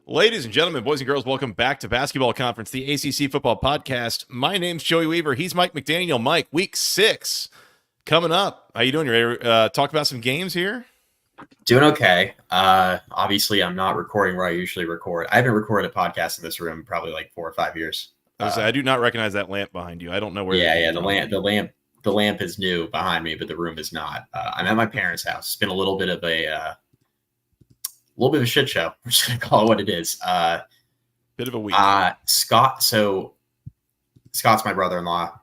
Ladies and gentlemen, boys and girls, welcome back to Basketball Conference, the ACC Football Podcast. My name's Joey Weaver. He's Mike McDaniel. Mike, week 6 coming up. How you doing? You ready to talk about some games here? Doing okay. Obviously, I'm not recording where I usually record. I haven't recorded a podcast in this room in probably like 4 or 5 years. I do not recognize that lamp behind you. I don't know where. The lamp is new behind me, but the room is not. I'm at my parents' house. It's been a little bit of a shit show. We're just gonna call it what it is. Bit of a week. Scott's my brother-in-law,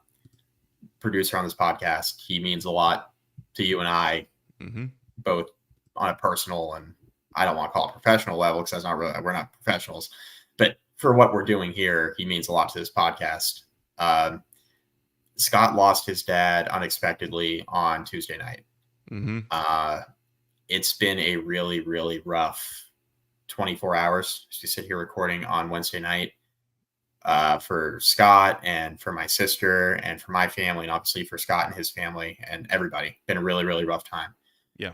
producer on this podcast. He means a lot to you and I, both on a personal and I don't want to call it professional level because we're not professionals, but for what we're doing here, he means a lot to this podcast. Scott lost his dad unexpectedly on Tuesday night. It's been a really, really rough 24 hours to sit here recording on Wednesday night for Scott and for my sister and for my family, and obviously for Scott and his family and everybody. Been a really, really rough time. Yeah.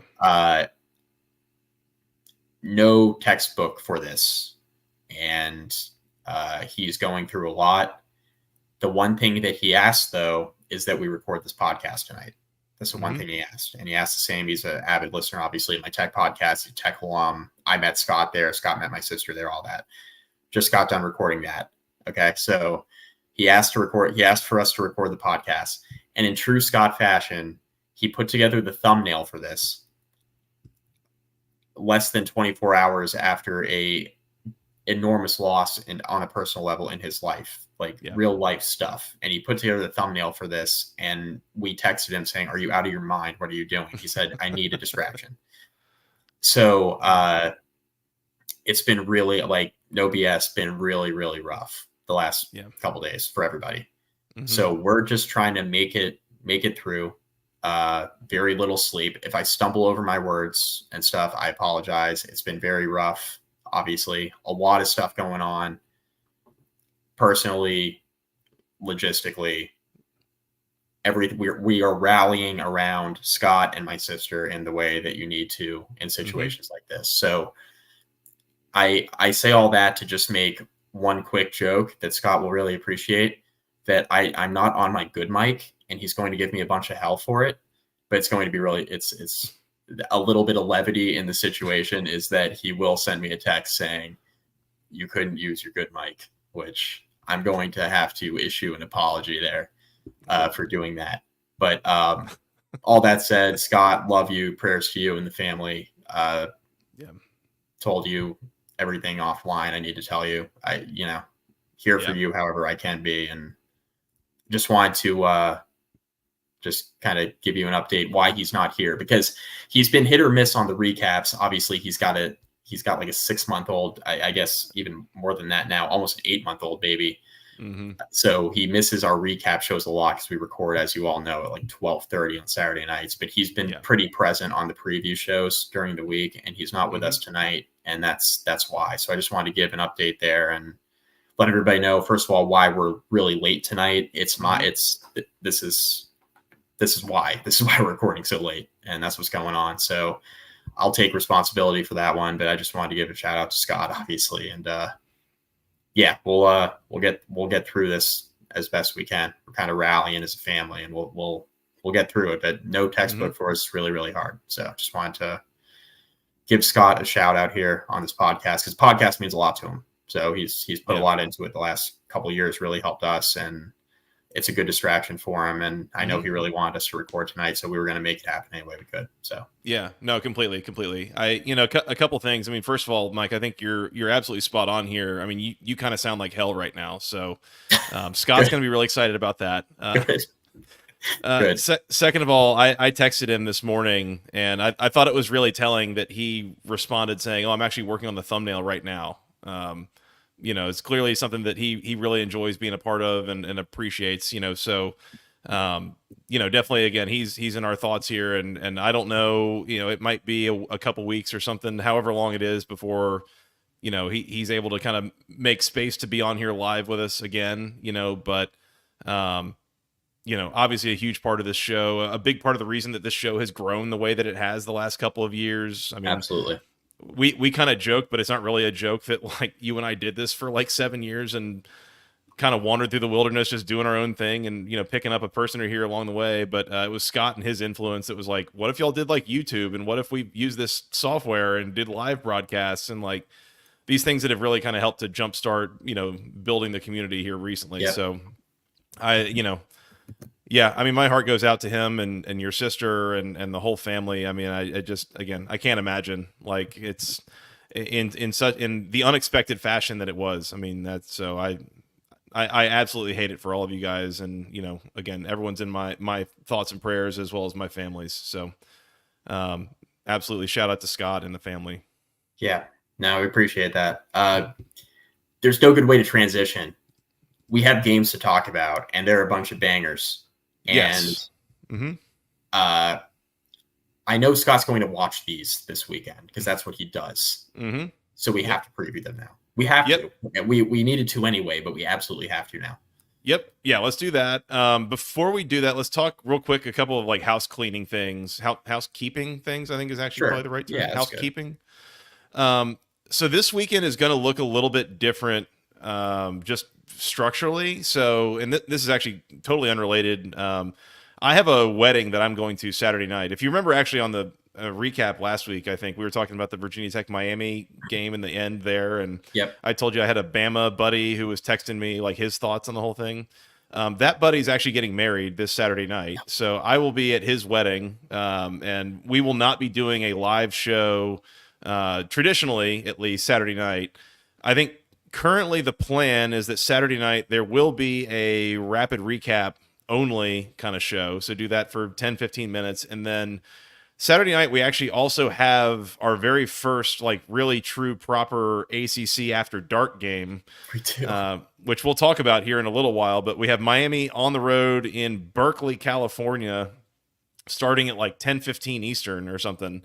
No textbook for this. And he's going through a lot. The one thing that he asked, though, is that we record this podcast tonight. That's the one thing he asked. And he asked the same. He's an avid listener, obviously, of my tech podcast. He's a tech alum. I met Scott there. Scott met my sister there, all that. Just got done recording that. Okay. So he asked for us to record the podcast. And in true Scott fashion, he put together the thumbnail for this less than 24 hours after a enormous loss and on a personal level in his life, real life stuff. And he put together the thumbnail for this, and we texted him saying, "Are you out of your mind? What are you doing?" He said, "I need a distraction." So it's been really, no BS, been really, really rough the last couple days for everybody. So we're just trying to make it through. Very little sleep. If I stumble over my words and stuff, I apologize. It's been very rough. Obviously, a lot of stuff going on personally, logistically. We are rallying around Scott and my sister in the way that you need to in situations like this. So I say all that to just make one quick joke that Scott will really appreciate, that I'm not on my good mic and he's going to give me a bunch of hell for it, but it's going to be really, it's a little bit of levity in the situation is that he will send me a text saying you couldn't use your good mic, which I'm going to have to issue an apology there for doing that. But all that said, Scott, love you, prayers to you and the family. Told you everything offline I need to tell you. Here for you however I can be, and just wanted to just kind of give you an update why he's not here, because he's been hit or miss on the recaps. Obviously he's got like a 6-month-old, I guess even more than that now, almost an 8-month-old baby. So he misses our recap shows a lot because we record, as you all know, at like 12:30 on Saturday nights, but he's been pretty present on the preview shows during the week, and he's not with us tonight. And that's why. So I just wanted to give an update there and let everybody know, first of all, why we're really late tonight. This is why we're recording so late, and that's what's going on. So I'll take responsibility for that one, but I just wanted to give a shout out to Scott, obviously. And we'll get through this as best we can. We're kind of rallying as a family, and we'll get through it, but no textbook for us. Really, really hard. So just wanted to give Scott a shout out here on this podcast, because podcast means a lot to him. So he's put a lot into it the last couple of years, really helped us, and it's a good distraction for him. And I know he really wanted us to record tonight, so we were going to make it happen any way we could. So yeah, no, completely. A couple things. I mean, first of all, Mike, I think you're absolutely spot on here. I mean, you kind of sound like hell right now. So Scott's going to be really excited about that. Second of all, I texted him this morning, and I thought it was really telling that he responded saying, "Oh, I'm actually working on the thumbnail right now." It's clearly something that he really enjoys being a part of and appreciates, so, definitely, again, he's in our thoughts here, and I don't know, it might be a couple weeks or something, however long it is before, he's able to kind of make space to be on here live with us again, but, obviously a huge part of this show, a big part of the reason that this show has grown the way that it has the last couple of years. I mean, absolutely. we kind of joke, but it's not really a joke that like you and I did this for like 7 years and kind of wandered through the wilderness, just doing our own thing and, picking up a person or here along the way. But it was Scott and his influence that was like, what if y'all did like YouTube? And what if we used this software and did live broadcasts and like these things that have really kind of helped to jumpstart, building the community here recently. Yep. So yeah, I mean, my heart goes out to him and your sister and the whole family. I mean, I just, again, I can't imagine like it's in the unexpected fashion that it was. I mean, that's so I absolutely hate it for all of you guys. And, again, everyone's in my thoughts and prayers as well as my family's. So absolutely shout out to Scott and the family. Yeah, no, we appreciate that. There's no good way to transition. We have games to talk about, and there are a bunch of bangers. And yes. I know Scott's going to watch these this weekend because that's what he does. Mm-hmm. So we have to preview them now. We have to. We needed to anyway, but we absolutely have to now. Yep. Yeah, let's do that. Before we do that, let's talk real quick a couple of like house cleaning things, housekeeping things. I think is actually probably the right term. Yeah, housekeeping. So this weekend is going to look a little bit different, just structurally. So, and this is actually totally unrelated. I have a wedding that I'm going to Saturday night. If you remember, actually on the recap last week, I think we were talking about the Virginia Tech Miami game in the end there, and I told you I had a Bama buddy who was texting me like his thoughts on the whole thing. That buddy's actually getting married this Saturday night, so I will be at his wedding, and we will not be doing a live show. Traditionally, at least Saturday night, I think currently the plan is that Saturday night there will be a rapid recap only kind of show. So do that for 10-15 minutes, and then Saturday night, we actually also have our very first, like, really true, proper ACC After Dark game, which we'll talk about here in a little while. But we have Miami on the road in Berkeley, California, starting at like 10:15 Eastern or something.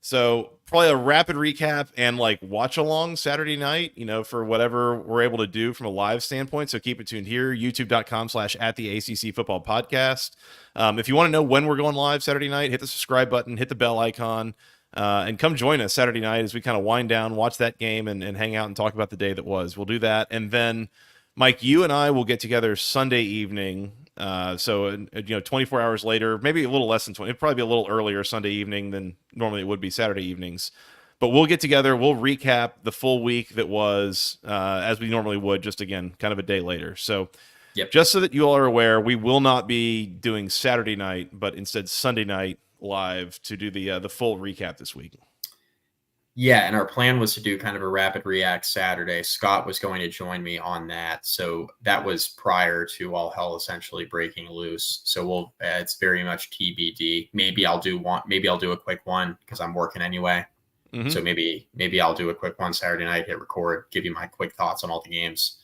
So probably a rapid recap and like watch along Saturday night, for whatever we're able to do from a live standpoint. So keep it tuned here, youtube.com/@the-ACC-football-podcast. If you want to know when we're going live Saturday night, hit the subscribe button, hit the bell icon, and come join us Saturday night as we kind of wind down, watch that game and hang out and talk about the day that was. We'll do that. And then Mike, you and I will get together Sunday evening. So 24 hours later, maybe a little less than 20, it'd probably be a little earlier Sunday evening than normally it would be Saturday evenings, but we'll get together. We'll recap the full week that was, as we normally would, just again, kind of a day later. So just so that you all are aware, we will not be doing Saturday night, but instead Sunday night live to do the full recap this week. Yeah, and our plan was to do kind of a rapid react Saturday. Scott was going to join me on that. So that was prior to all hell essentially breaking loose. So it's very much TBD. Maybe I'll do a quick one because I'm working anyway. Mm-hmm. So maybe I'll do a quick one Saturday night, hit record, give you my quick thoughts on all the games.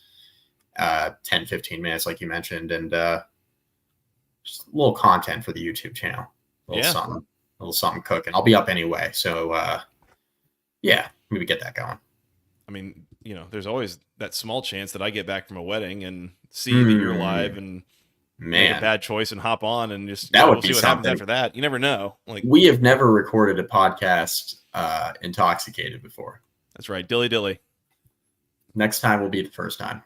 10-15 minutes, like you mentioned, and just a little content for the YouTube channel. A little something cooking. I'll be up anyway. So yeah, maybe get that going. I mean, there's always that small chance that I get back from a wedding and see that you're live and make a bad choice and hop on and just we'll see what happens after that. You never know. Like, we have never recorded a podcast intoxicated before. That's right. Dilly. Next time will be the first time.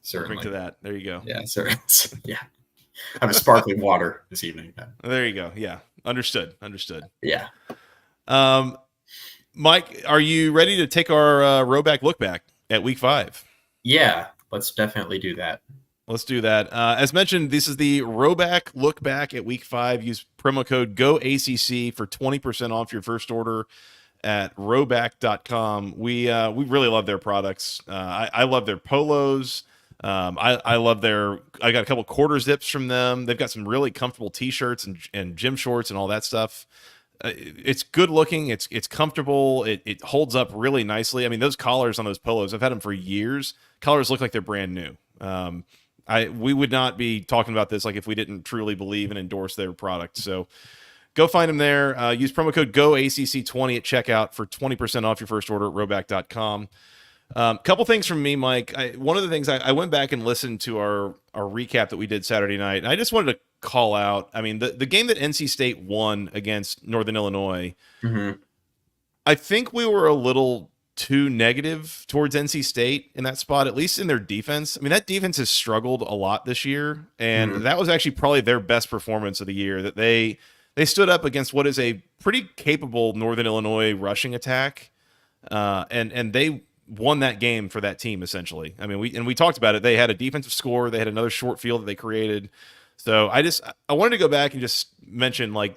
Certainly. Bring to that. There you go. Yeah, certainly. Yeah. I have a sparkling water this evening. There you go. Yeah. Understood. Yeah. Mike, are you ready to take our Rhoback look back at week 5? Yeah, let's definitely do that. Let's do that. As mentioned, this is the Rhoback look back at week 5. Use promo code GOACC for 20% off your first order at rhoback.com. We really love their products. I love their polos. I love I got a couple quarter zips from them. They've got some really comfortable t-shirts and gym shorts and all that stuff. It's good looking. It's comfortable. It holds up really nicely. I mean, those collars on those polos, I've had them for years. Collars look like they're brand new. We would not be talking about this like if we didn't truly believe and endorse their product. So go find them there. Use promo code GOACC20 at checkout for 20% off your first order at rhoback.com. Couple things from me, Mike. One of the things I went back and listened to our recap that we did Saturday night, and I just wanted to call out. I mean, the game that NC State won against Northern Illinois. Mm-hmm. I think we were a little too negative towards NC State in that spot, at least in their defense. I mean, that defense has struggled a lot this year, and that was actually probably their best performance of the year, that they stood up against what is a pretty capable Northern Illinois rushing attack, and they won that game for that team, essentially. I mean, we talked about it. They had a defensive score. They had another short field that they created. So I wanted to go back and just mention, like,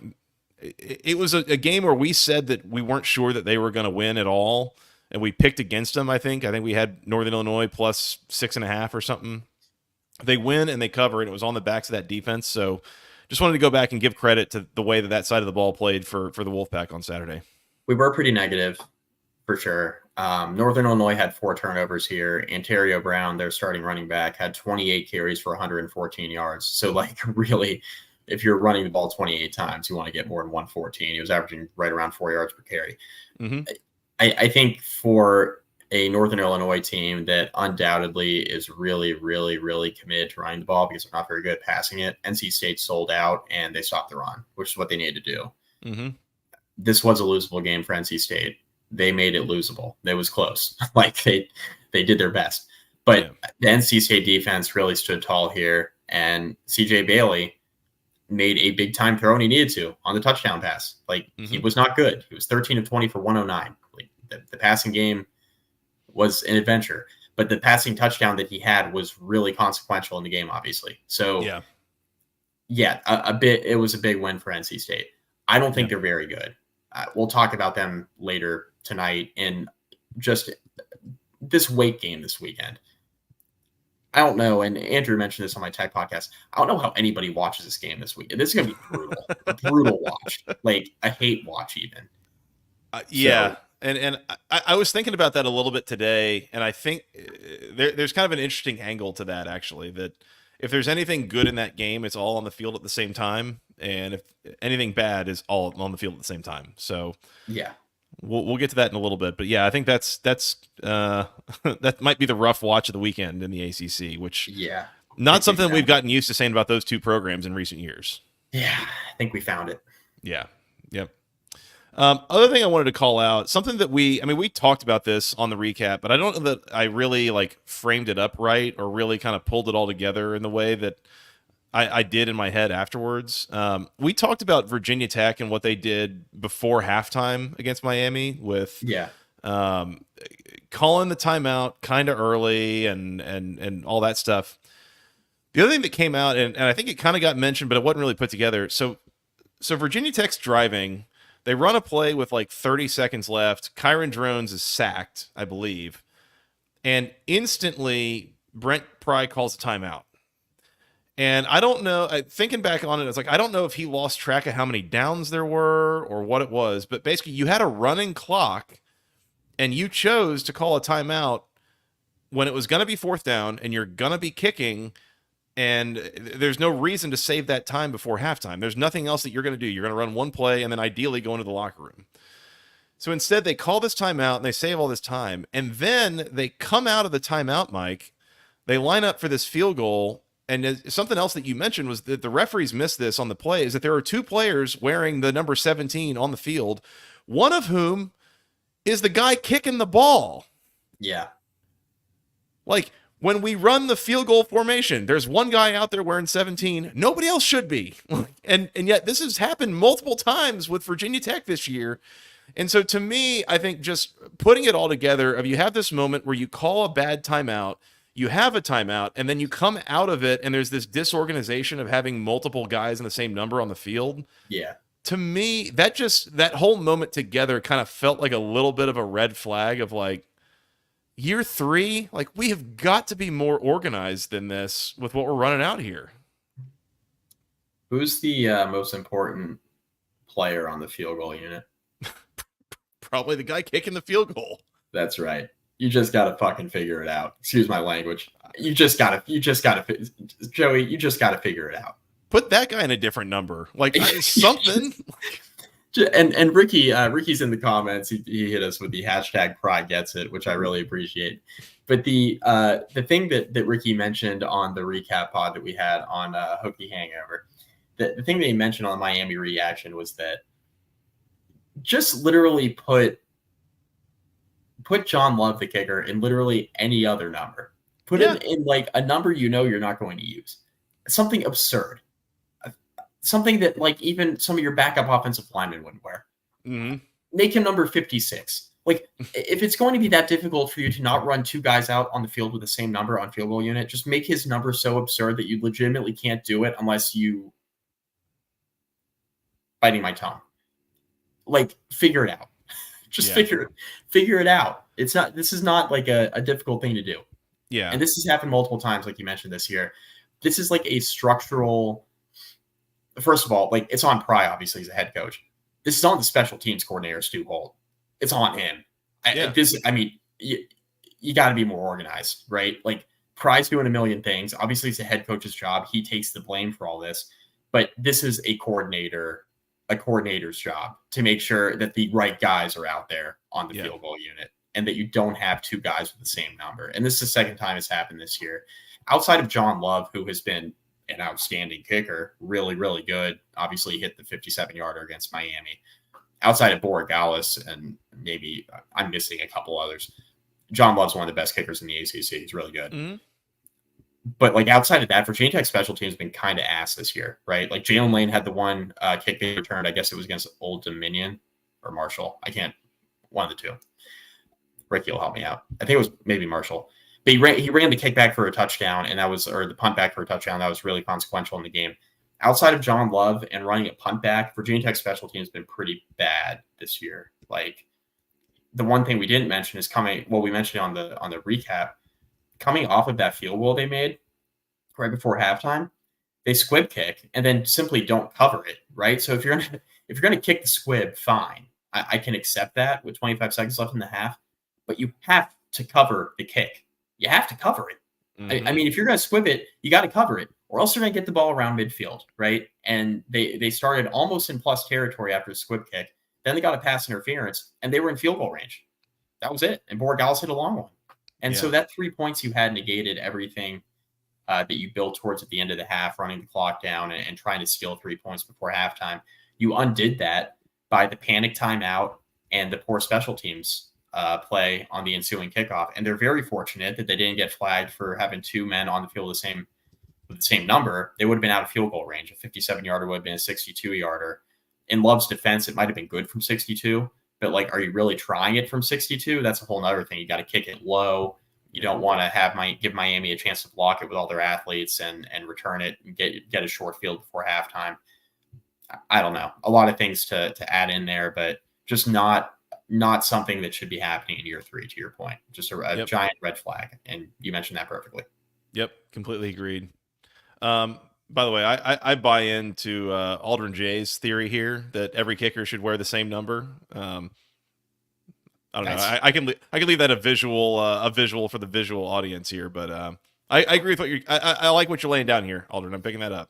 it was a game where we said that we weren't sure that they were going to win at all, and we picked against them. I think we had Northern Illinois plus 6.5 or something. They win and they cover, and it was on the backs of that defense. So just wanted to go back and give credit to the way that side of the ball played for the Wolfpack on Saturday. We were pretty negative, for sure. Northern Illinois had 4 turnovers here. Ontario Brown, their starting running back, had 28 carries for 114 yards. So, like, really, if you're running the ball 28 times, you want to get more than 114. He was averaging right around 4 yards per carry. I think for a Northern Illinois team that undoubtedly is really, really, really committed to running the ball because they're not very good at passing it, NC State sold out and they stopped the run, which is what they needed to do. This was a losable game for NC State. They made it losable. It was close. Like, they did their best. But the NC State defense really stood tall here, and CJ Bailey made a big time throw, and he needed to on the touchdown pass. Like, he was not good. He was 13 of 20 for 109. Like, the passing game was an adventure, but the passing touchdown that he had was really consequential in the game, obviously. So it was a big win for NC State. I don't think they're very good. We'll talk about them later tonight in just this weight game this weekend. I don't know, and Andrew mentioned this on my Tech podcast. I don't know how anybody watches this game this weekend. This is going to be brutal, a brutal watch, like a hate watch even. And I was thinking about that a little bit today, and I think there's kind of an interesting angle to that, actually, that if there's anything good in that game, it's all on the field at the same time, and if anything bad is all on the field at the same time. So we'll get to that in a little bit, but I think that's that might be the rough watch of the weekend in the ACC, which not something that we've gotten used to saying about those two programs in recent years. I think we found it. Other thing I wanted to call out, something that we talked about this on the recap, but I don't know that I really framed it up right or really kind of pulled it all together in the way that I did in my head afterwards. We talked about Virginia Tech and what they did before halftime against Miami with calling the timeout kind of early and all that stuff. The other thing that came out, and I think it kind of got mentioned, but it wasn't really put together. So Virginia Tech's driving. They run a play with 30 seconds left. Kyron Drones is sacked, I believe. And instantly, Brent Pry calls a timeout. And I don't know, thinking back on it, it's I don't know if he lost track of how many downs there were or what it was. But basically, you had a running clock, and you chose to call a timeout when it was going to be 4th down, and you're going to be kicking, and there's no reason to save that time before halftime. There's nothing else that you're going to do. You're going to run one play and then ideally go into the locker room. So instead, they call this timeout and they save all this time. And then they come out of the timeout, Mike. They line up for this field goal. And something else that you mentioned was that the referees missed this on the play, is that there are 2 players wearing the number 17 on the field, one of whom is the guy kicking the ball. When we run the field goal formation, there's one guy out there wearing 17. Nobody else should be. And yet this has happened multiple times with Virginia Tech this year. And so to me, I think just putting it all together, you have this moment where you call a bad timeout, you have a timeout, and then you come out of it and there's this disorganization of having multiple guys in the same number on the field. To me, that whole moment together kind of felt like a little bit of a red flag of year 3, we have got to be more organized than this with what we're running out here. Who's the most important player on the field goal unit? Probably the guy kicking the field goal. That's right. You just got to fucking figure it out. Excuse my language. Joey, you just got to figure it out. Put that guy in a different number. Something. And Ricky's in the comments. He hit us with the hashtag Pride Gets It, which I really appreciate. But the thing that Ricky mentioned on the recap pod that we had on Hokie Hangover, the thing that he mentioned on Miami reaction was that just literally put put John Love, the kicker, in literally any other number. Put him in like a number you're not going to use. Something absurd. Something that like even some of your backup offensive linemen wouldn't wear. Mm-hmm. Make him number 56. Like, if it's going to be that difficult for you to not run two guys out on the field with the same number on field goal unit, just make his number so absurd that you legitimately can't do it unless you biting my tongue. Like, figure it out. Just figure it out. This is not like a difficult thing to do. Yeah. And this has happened multiple times, like you mentioned this year. This is like a structural, first of all, like it's on Pry, obviously, as a head coach. This is on the special teams coordinator, Stu Holt. It's on him. You got to be more organized, right? Like Pry's doing a million things. Obviously, it's a head coach's job. He takes the blame for all this, but this is a coordinator's job to make sure that the right guys are out there on the field goal unit and that you don't have two guys with the same number. And this is the second time it's happened this year. Outside of John Love, who has been an outstanding kicker, really, really good. Obviously hit the 57-yarder against Miami. Outside of Borregales, and maybe I'm missing a couple others, John Love's one of the best kickers in the ACC. He's really good. Mm-hmm. But like outside of that, Virginia Tech special teams has been kind of ass this year, right? Like Jalen Lane had the one kick they returned. I guess it was against Old Dominion or Marshall. One of the two. Ricky will help me out. I think it was maybe Marshall. But he ran the kickback for a touchdown, or the punt back for a touchdown. That was really consequential in the game. Outside of John Love and running a punt back, Virginia Tech special teams has been pretty bad this year. Like the one thing we didn't mention is we mentioned on the recap, coming off of that field goal they made right before halftime, they squib kick and then simply don't cover it, right? So if you're gonna kick the squib, fine. I can accept that with 25 seconds left in the half, but you have to cover the kick. You have to cover it. Mm-hmm. I mean, if you're going to squib it, you got to cover it, or else they're going to get the ball around midfield, right? And they started almost in plus territory after the squib kick. Then they got a pass interference, and they were in field goal range. That was it. And Borregales hit a long one. And so that 3 points you had negated everything that you built towards at the end of the half, running the clock down and trying to steal 3 points before halftime. You undid that by the panic timeout and the poor special teams play on the ensuing kickoff. And they're very fortunate that they didn't get flagged for having two men on the field with the same number. They would have been out of field goal range. A 57-yarder would have been a 62-yarder. In Love's defense, it might have been good from 62, but like, are you really trying it from 62? That's a whole nother thing. You got to kick it low. You don't want to give Miami a chance to block it with all their athletes and return it and get a short field before halftime. I don't know. A lot of things to add in there, but just not something that should be happening in year 3, to your point. Just a giant red flag. And you mentioned that perfectly. Yep. Completely agreed. By the way, I buy into Aldrin J's theory here that every kicker should wear the same number. I don't know. I can leave that a visual for the visual audience here, but I agree with what I like what you're laying down here, Aldrin. I'm picking that up.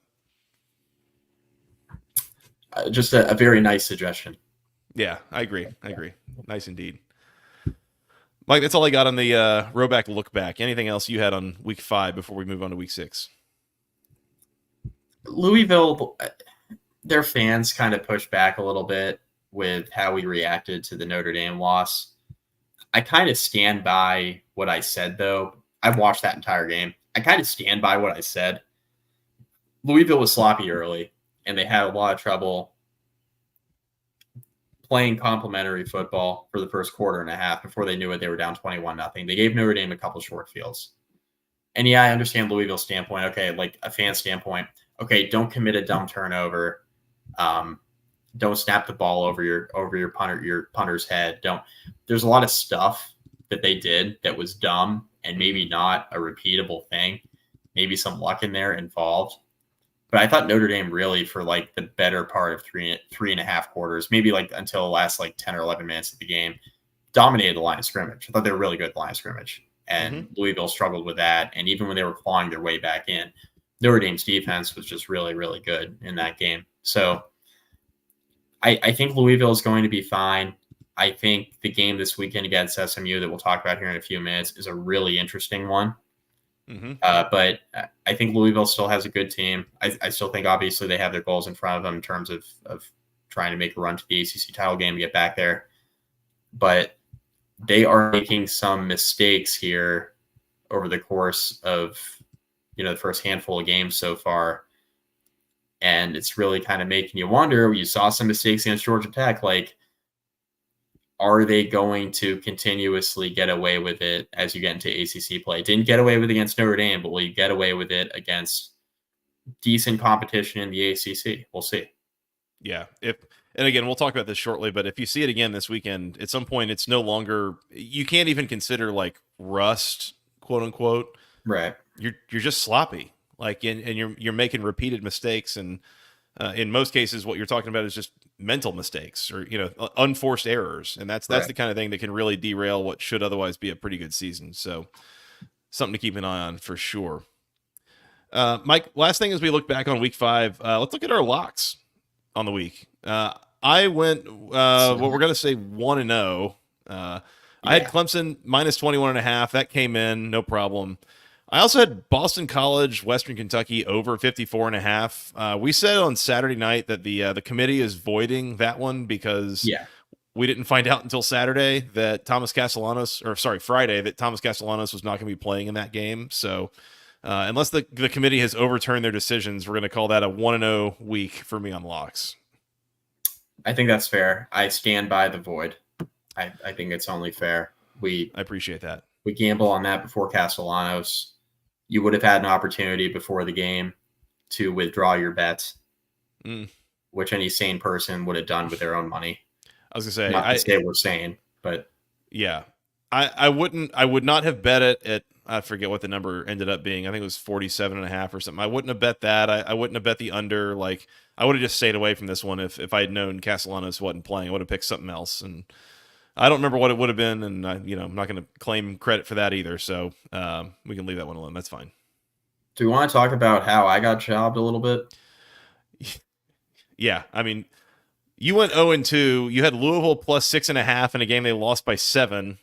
Just a very nice suggestion. Yeah, I agree. Nice indeed. Mike, that's all I got on the Rhoback Lookback. Anything else you had on week 5 before we move on to week 6? Louisville, their fans kind of pushed back a little bit with how we reacted to the Notre Dame loss. I kind of stand by what I said, though. I've watched that entire game. I kind of stand by what I said. Louisville was sloppy early, and they had a lot of trouble playing complementary football for the first quarter and a half. Before they knew it, they were down 21-0. They gave Notre Dame a couple short fields. And yeah, I understand Louisville's standpoint. Okay, like a fan standpoint. Okay, don't commit a dumb turnover. Don't snap the ball over your punter's head. There's a lot of stuff that they did that was dumb and maybe not a repeatable thing. Maybe some luck in there involved. But I thought Notre Dame really, for like the better part of three and a half quarters, maybe like until the last like 10 or 11 minutes of the game, dominated the line of scrimmage. I thought they were really good at the line of scrimmage. And Louisville struggled with that. And even when they were clawing their way back in, Notre Dame's defense was just really, really good in that game. So I think Louisville is going to be fine. I think the game this weekend against SMU that we'll talk about here in a few minutes is a really interesting one. But I think Louisville still has a good team. I still think, obviously, they have their goals in front of them in terms of trying to make a run to the ACC title game to get back there. But they are making some mistakes here over the course of, the first handful of games so far. And it's really kind of making you wonder. You saw some mistakes against Georgia Tech. Like, are they going to continuously get away with it as you get into ACC play? Didn't get away with it against Notre Dame, but will you get away with it against decent competition in the ACC? We'll see. Yeah. And again, we'll talk about this shortly, but if you see it again this weekend, at some point, it's no longer, you can't even consider like rust, quote unquote. Right. You're just sloppy. Like, and you're making repeated mistakes. And in most cases, what you're talking about is just mental mistakes or, unforced errors. And that's Right. the kind of thing that can really derail what should otherwise be a pretty good season. So something to keep an eye on for sure. Mike, last thing as we look back on week 5, let's look at our locks on the week. I went, what we're going to say 1-0. I had Clemson minus 21.5. That came in, no problem. I also had Boston College, Western Kentucky over 54.5. We said on Saturday night that the committee is voiding that one because we didn't find out until Friday that Thomas Castellanos was not going to be playing in that game. So unless the committee has overturned their decisions, we're going to call that a 1-0 week for me on locks. I think that's fair. I stand by the void. I think it's only fair. I appreciate that. We gamble on that before Castellanos. You would have had an opportunity before the game to withdraw your bets, which any sane person would have done with their own money. I was gonna say, not to say we're sane, but yeah, I would not have bet it at, I forget what the number ended up being. I think it was 47.5 or something. I wouldn't have bet that. I wouldn't have bet the under. Like, I would have just stayed away from this one if I had known Castellanos wasn't playing. I would have picked something else, and I don't remember what it would have been, and I'm not going to claim credit for that either. So we can leave that one alone. That's fine. Do we want to talk about how I got jobbed a little bit? Yeah, I mean, you went 0-2. You had Louisville plus 6.5 in a game they lost by 7.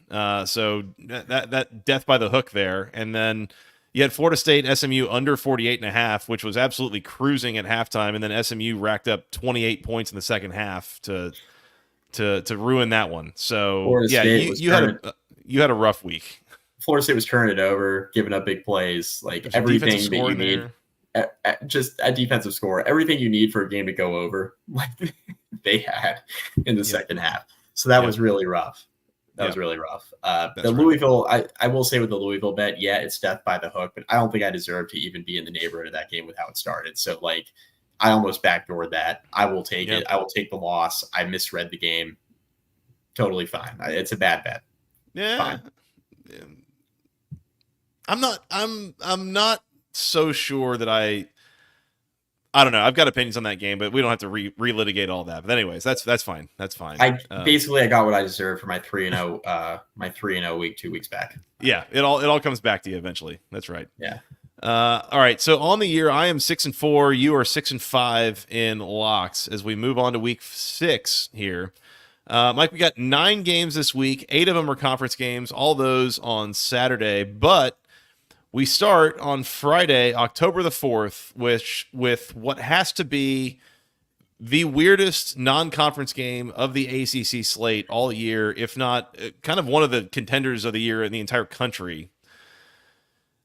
So that death by the hook there, and then you had Florida State SMU under 48.5, which was absolutely cruising at halftime, and then SMU racked up 28 points in the second half to ruin that one. So you had a rough week. Florida State was turning it over, giving up big plays, like everything that you need. Just a defensive score, everything you need for a game to go over, like they had in the second half. So that was really rough. That was really rough. The Louisville, I will say with the Louisville bet, it's death by the hook, but I don't think I deserve to even be in the neighborhood of that game with how it started. So like, I almost backdoored that. I will take it. I will take the loss. I misread the game. Totally fine. It's a bad bet. Yeah. Fine. I'm not so sure that I don't know. I've got opinions on that game, but we don't have to relitigate all that. But anyways, that's fine. That's fine. I got what I deserved for my 3-0 week 2 weeks back. Yeah, it all comes back to you eventually. That's right. Yeah. All right. So on the year, I am 6-4. You are 6-5 in locks. As we move on to week 6 here, Mike, we got 9 games this week. 8 of them are conference games. All those on Saturday, but we start on Friday, October the 4th, with what has to be the weirdest non-conference game of the ACC slate all year, if not kind of one of the contenders of the year in the entire country.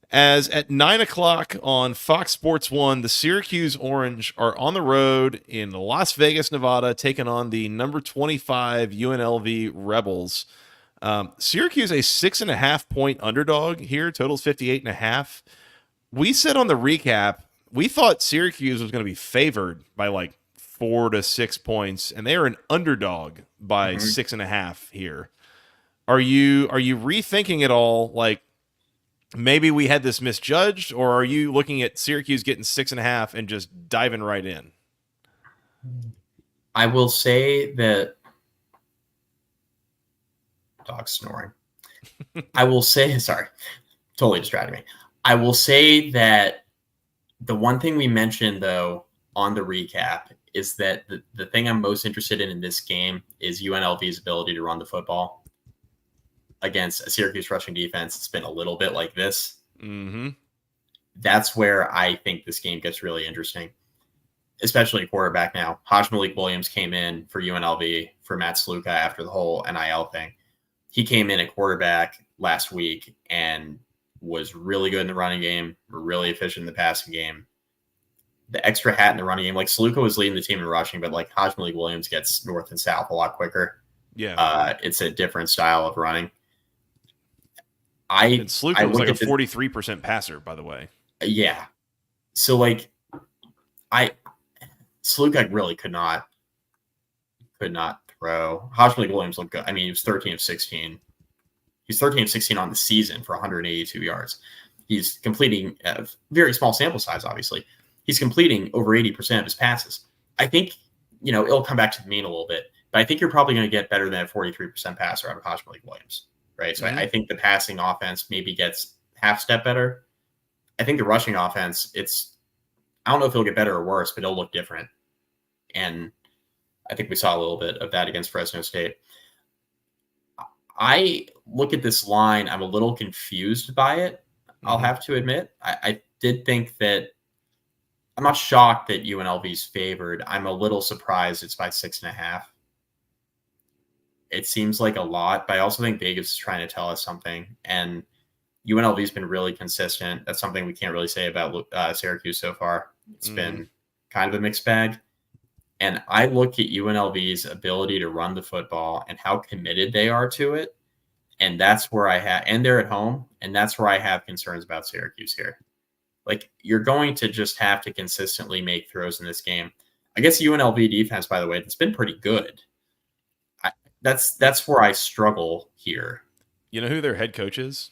As at 9 o'clock on Fox Sports 1, the Syracuse Orange are on the road in Las Vegas, Nevada, taking on the number 25 UNLV Rebels. Syracuse, a 6.5 point underdog here, totals 58.5. We said on the recap, we thought Syracuse was going to be favored by like 4 to 6 points, and they are an underdog by 6.5 here. Are you rethinking it all? Like, maybe we had this misjudged, or are you looking at Syracuse getting 6.5 and just diving right in? I will say that dog snoring. I will say, sorry, totally distracted me. I will say that the one thing we mentioned though on the recap is that the thing I'm most interested in this game is UNLV's ability to run the football against a Syracuse rushing defense. It's been a little bit like this. Mm-hmm. That's where I think this game gets really interesting, especially quarterback now. Malik Williams came in for UNLV for Matt Sluka after the whole NIL thing. he came in at quarterback last week and was really good in the running game, really efficient in the passing game. The extra hat in the running game, like Saluka was leading the team in rushing, but like Hajj Malik Williams gets north and south a lot quicker. Yeah. It's a different style of running. And Saluka was like a 43% passer, by the way. Yeah. So like Saluka really could not throw. Hajj Malik Williams looked good. I mean, he was 13 of 16. He's 13 of 16 on the season for 182 yards. He's completing a very small sample size, obviously. He's completing over 80% of his passes. I think, it'll come back to the mean a little bit, but I think you're probably going to get better than a 43% passer out of Hajj Malik Williams, right? So I think the passing offense maybe gets half step better. I think the rushing offense, I don't know if it'll get better or worse, but it'll look different. And I think we saw a little bit of that against Fresno State. I look at this line, I'm a little confused by it, I'll have to admit. I did think that I'm not shocked that UNLV's favored. I'm a little surprised it's by 6.5. It seems like a lot, but I also think Vegas is trying to tell us something. And UNLV's been really consistent. That's something we can't really say about Syracuse so far. It's been kind of a mixed bag. And I look at UNLV's ability to run the football and how committed they are to it. And that's where and they're at home. And that's where I have concerns about Syracuse here. Like, you're going to just have to consistently make throws in this game. I guess UNLV defense, by the way, it's been pretty good. That's where I struggle here. You know who their head coach is?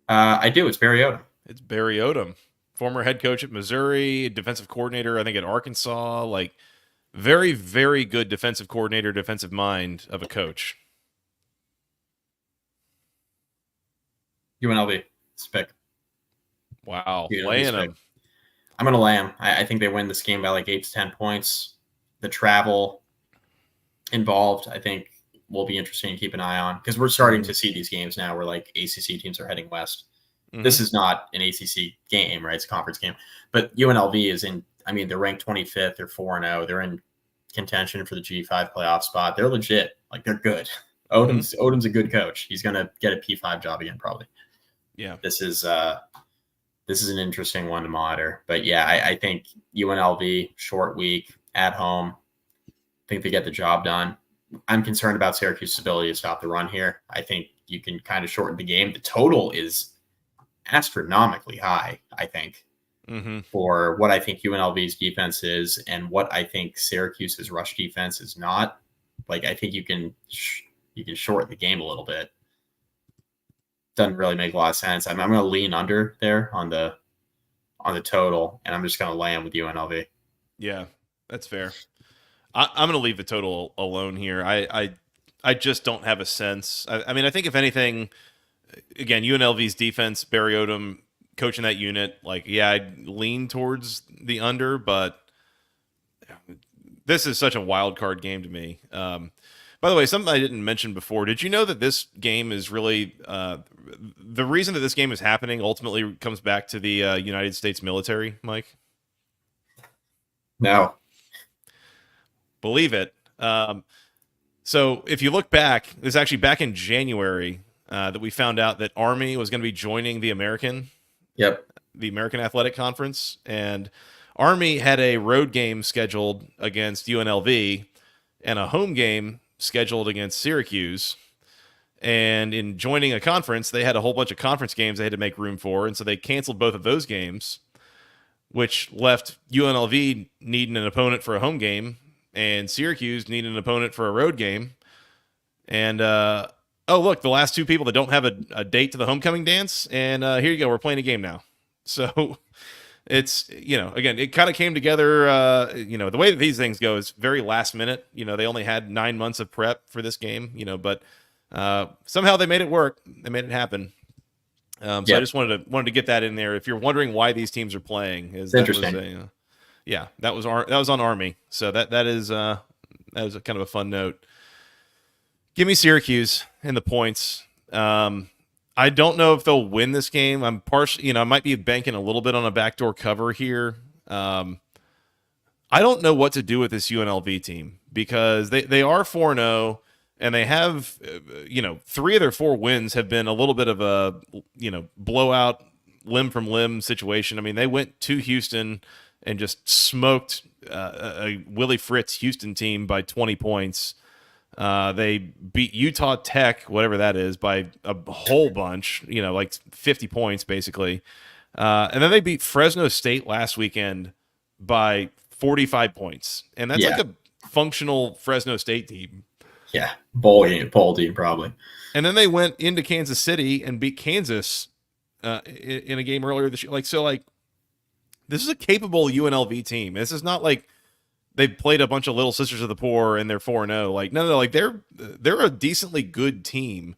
I do. It's Barry Odom. It's Barry Odom, former head coach at Missouri, defensive coordinator, I think, at Arkansas. Like, very, very good defensive coordinator, defensive mind of a coach. UNLV. It's pick. Wow. Laying them. I'm going to lay them. I think they win this game by like 8 to 10 points. The travel involved, I think, will be interesting to keep an eye on, because we're starting to see these games now where like ACC teams are heading west. This is not an ACC game, right? It's a conference game. But UNLV is they're ranked 25th. They're 4-0. They're in contention for the G5 playoff spot. They're legit. Like, they're good. Odom's a good coach. He's going to get a P5 job again, probably. Yeah. This is an interesting one to monitor. But yeah, I think UNLV, short week, at home, I think they get the job done. I'm concerned about Syracuse's ability to stop the run here. I think you can kind of shorten the game. The total is astronomically high, I think, for what I think UNLV's defense is and what I think Syracuse's rush defense is not. Like, I think you can shorten the game a little bit. Doesn't really make a lot of sense. I'm going to lean under there on the total, and I'm just going to lay them with UNLV. Yeah, that's fair. I'm going to leave the total alone here. I just don't have a sense. I mean, I think if anything, again, UNLV's defense, Barry Odom coaching that unit, like, yeah, I'd lean towards the under, but this is such a wild card game to me. By the way, something I didn't mention before, did you know that this game is really the reason that this game is happening ultimately comes back to the United States military, Mike? No. Believe it. So if you look back, this is actually back in January that we found out that Army was going to be joining the American Athletic Conference, and Army had a road game scheduled against UNLV and a home game scheduled against Syracuse. And in joining a conference, they had a whole bunch of conference games they had to make room for, and so they canceled both of those games, which left UNLV needing an opponent for a home game and Syracuse needing an opponent for a road game. And oh, look, the last two people that don't have a date to the homecoming dance, and here you go, we're playing a game now. So it's, again, it kind of came together, the way that these things go is very last minute. They only had 9 months of prep for this game, but somehow they made it work. They made it happen. So I just wanted to get that in there. If you're wondering why these teams are playing, interesting. That was on Army. So that is a kind of a fun note. Give me Syracuse and the points. I don't know if they'll win this game. I'm I might be banking a little bit on a backdoor cover here. I don't know what to do with this UNLV team because they are 4-0. and they have, 3 of their 4 wins have been a little bit of a, blowout, limb from limb situation. I mean, they went to Houston and just smoked a Willie Fritz Houston team by 20 points. They beat Utah Tech, whatever that is, by a whole bunch, like 50 points basically. And then they beat Fresno State last weekend by 45 points. And that's like a functional Fresno State team. Yeah, bowl team probably. And then they went into Kansas City and beat Kansas in a game earlier this year. This is a capable UNLV team. This is not like they played a bunch of Little Sisters of the Poor and they're 4-0. Like, no, like they're a decently good team.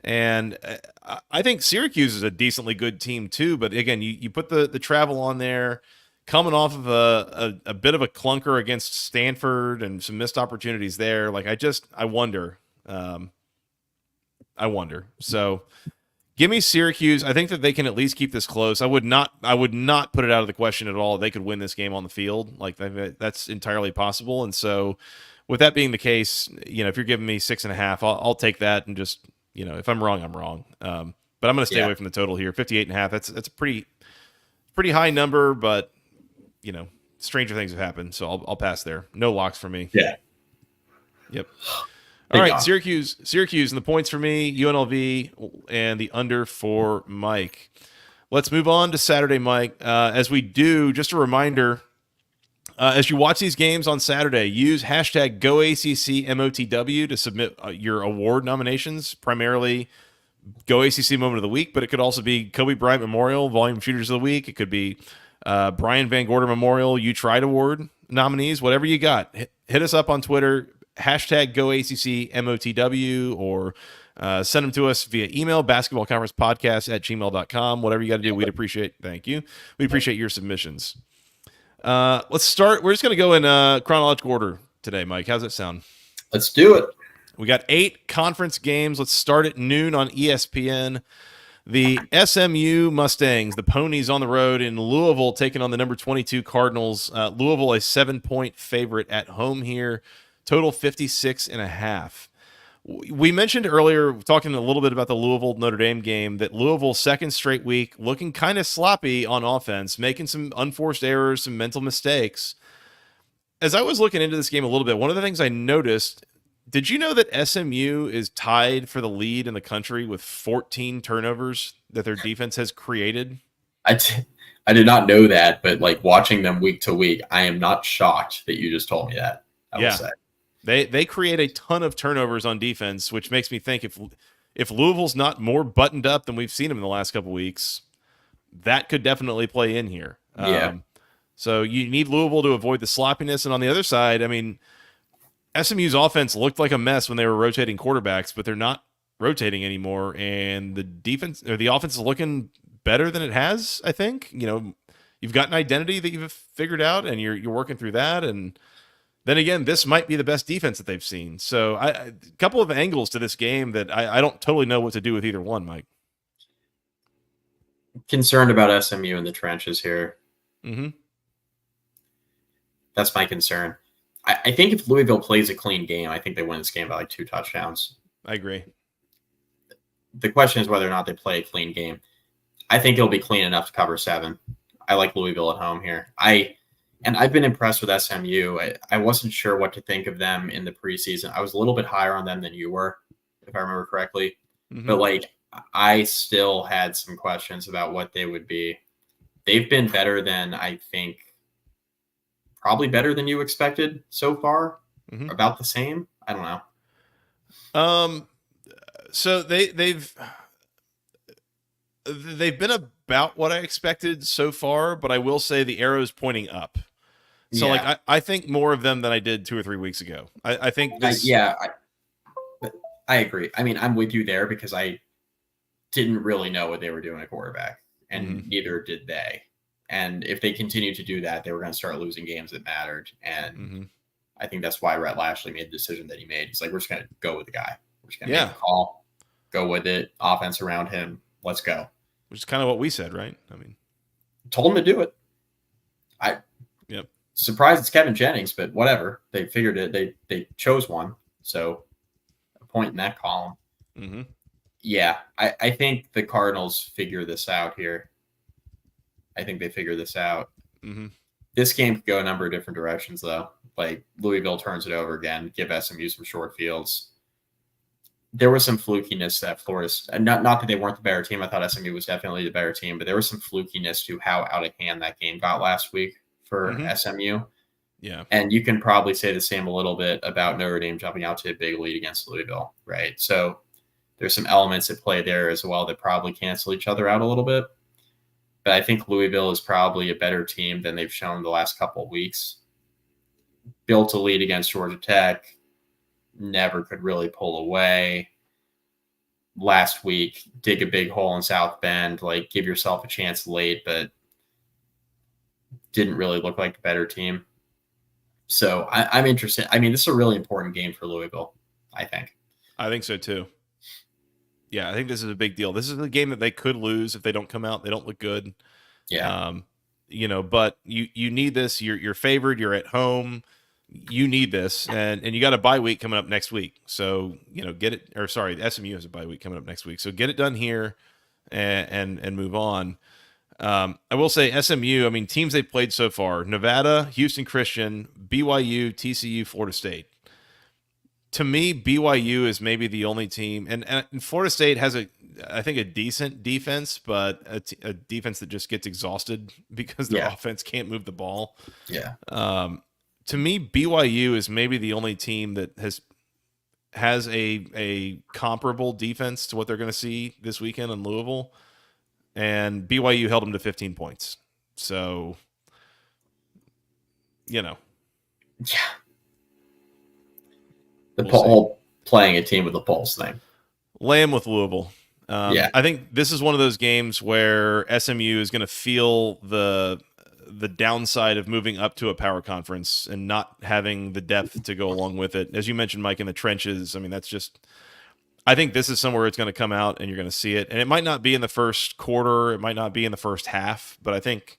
And I think Syracuse is a decently good team too. But again, you put the travel on there, coming off of a bit of a clunker against Stanford and some missed opportunities there. Like, I wonder. So give me Syracuse. I think that they can at least keep this close. I would not put it out of the question at all. They could win this game on the field. Like, that's entirely possible. And so with that being the case, if you're giving me 6.5, I'll take that. And just, if I'm wrong, I'm wrong. But I'm going to stay away from the total here. 58.5. That's a pretty high number, but stranger things have happened. So I'll pass there. No locks for me. Yeah. Yep. All right, Syracuse, and the points for me, UNLV, and the under for Mike. Let's move on to Saturday, Mike. As we do, just a reminder, as you watch these games on Saturday, use hashtag GoACCMOTW to submit your award nominations, primarily GoACC Moment of the Week, but it could also be Kobe Bryant Memorial, Volume Shooters of the Week. It could be Brian Van Gorder Memorial, You Tried Award nominees, whatever you got. Hit us up on Twitter, hashtag GoACCMOTW, or send them to us via email, basketballconferencepodcast@gmail.com. Whatever you got to do, we'd appreciate. Thank you. We appreciate your submissions. Let's start. We're just going to go in chronological order today, Mike. How's that sound? Let's do it. We got 8 conference games. Let's start at noon on ESPN. The SMU Mustangs, the Ponies on the road in Louisville, taking on the number 22 Cardinals. Louisville, a 7-point favorite at home here. Total 56.5. We mentioned earlier, talking a little bit about the Louisville Notre Dame game, that Louisville, second straight week, looking kind of sloppy on offense, making some unforced errors, some mental mistakes. As I was looking into this game a little bit, one of the things I noticed, did you know that SMU is tied for the lead in the country with 14 turnovers that their defense has created? I did not know that, but like watching them week to week, I am not shocked that you just told me that. I will say. They create a ton of turnovers on defense, which makes me think if Louisville's not more buttoned up than we've seen them in the last couple of weeks, that could definitely play in here. So you need Louisville to avoid the sloppiness. And on the other side, I mean, SMU's offense looked like a mess when they were rotating quarterbacks, but they're not rotating anymore. And the defense or the offense is looking better than it has, I think. You've got an identity that you've figured out, and you're working through that. And then again, this might be the best defense that they've seen. So a couple of angles to this game that I don't totally know what to do with either one, Mike. Concerned about SMU in the trenches here. Mm-hmm. That's my concern. I think if Louisville plays a clean game, I think they win this game by like 2 touchdowns. I agree. The question is whether or not they play a clean game. I think it'll be clean enough to cover 7. I like Louisville at home here. I've been impressed with SMU. I wasn't sure what to think of them in the preseason. I was a little bit higher on them than you were, if I remember correctly. Mm-hmm. But I still had some questions about what they would be. They've been better than I think, probably better than you expected so far. Mm-hmm. About the same. I don't know. So they've been about what I expected so far, but I will say the arrow's pointing up. So I think more of them than I did 2 or 3 weeks ago. I think this. I agree. I mean, I'm with you there because I didn't really know what they were doing at quarterback, and neither did they. And if they continue to do that, they were going to start losing games that mattered. And I think that's why Rhett Lashley made the decision that he made. He's like, we're just going to go with the guy. We're just going to make a call, go with it, offense around him. Let's go. Which is kind of what we said, right? I mean, told him to do it. Surprised it's Kevin Jennings, but whatever. They figured it. They chose one. So point in that column. Mm-hmm. Yeah, I think the Cardinals figure this out here. I think they figure this out. Mm-hmm. This game could go a number of different directions, though. Like Louisville turns it over again, give SMU some short fields. There was some flukiness that Florida, not that they weren't the better team. I thought SMU was definitely the better team, but there was some flukiness to how out of hand that game got last week for SMU. Yeah. And you can probably say the same a little bit about Notre Dame jumping out to a big lead against Louisville, right? So there's some elements at play there as well that probably cancel each other out a little bit. But I think Louisville is probably a better team than they've shown the last couple of weeks. Built a lead against Georgia Tech, never could really pull away. Last week, dig a big hole in South Bend, like give yourself a chance late, but didn't really look like the better team. So I'm interested. I mean, this is a really important game for Louisville, I think. I think so too. Yeah, I think this is a big deal. This is a game that they could lose if they don't come out. They don't look good. Yeah. But you need this. You're favored. You're at home. You need this, and you got a bye week coming up next week. So get it. Or sorry, the SMU has a bye week coming up next week. So get it done here, and move on. I will say SMU. I mean, teams they played so far: Nevada, Houston Christian, BYU, TCU, Florida State. To me, BYU is maybe the only team, and Florida State has I think a decent defense, but a defense that just gets exhausted because their offense can't move the ball. Yeah. To me, BYU is maybe the only team that has a comparable defense to what they're going to see this weekend in Louisville, and BYU held them to 15 points. So, Yeah. The We'll whole playing a team with a pulse thing. Lamb with Louisville. I think this is one of those games where SMU is going to feel the downside of moving up to a power conference and not having the depth to go along with it. As you mentioned, Mike, in the trenches, I mean, I think this is somewhere it's going to come out and you're going to see it. And it might not be in the first quarter. It might not be in the first half, but I think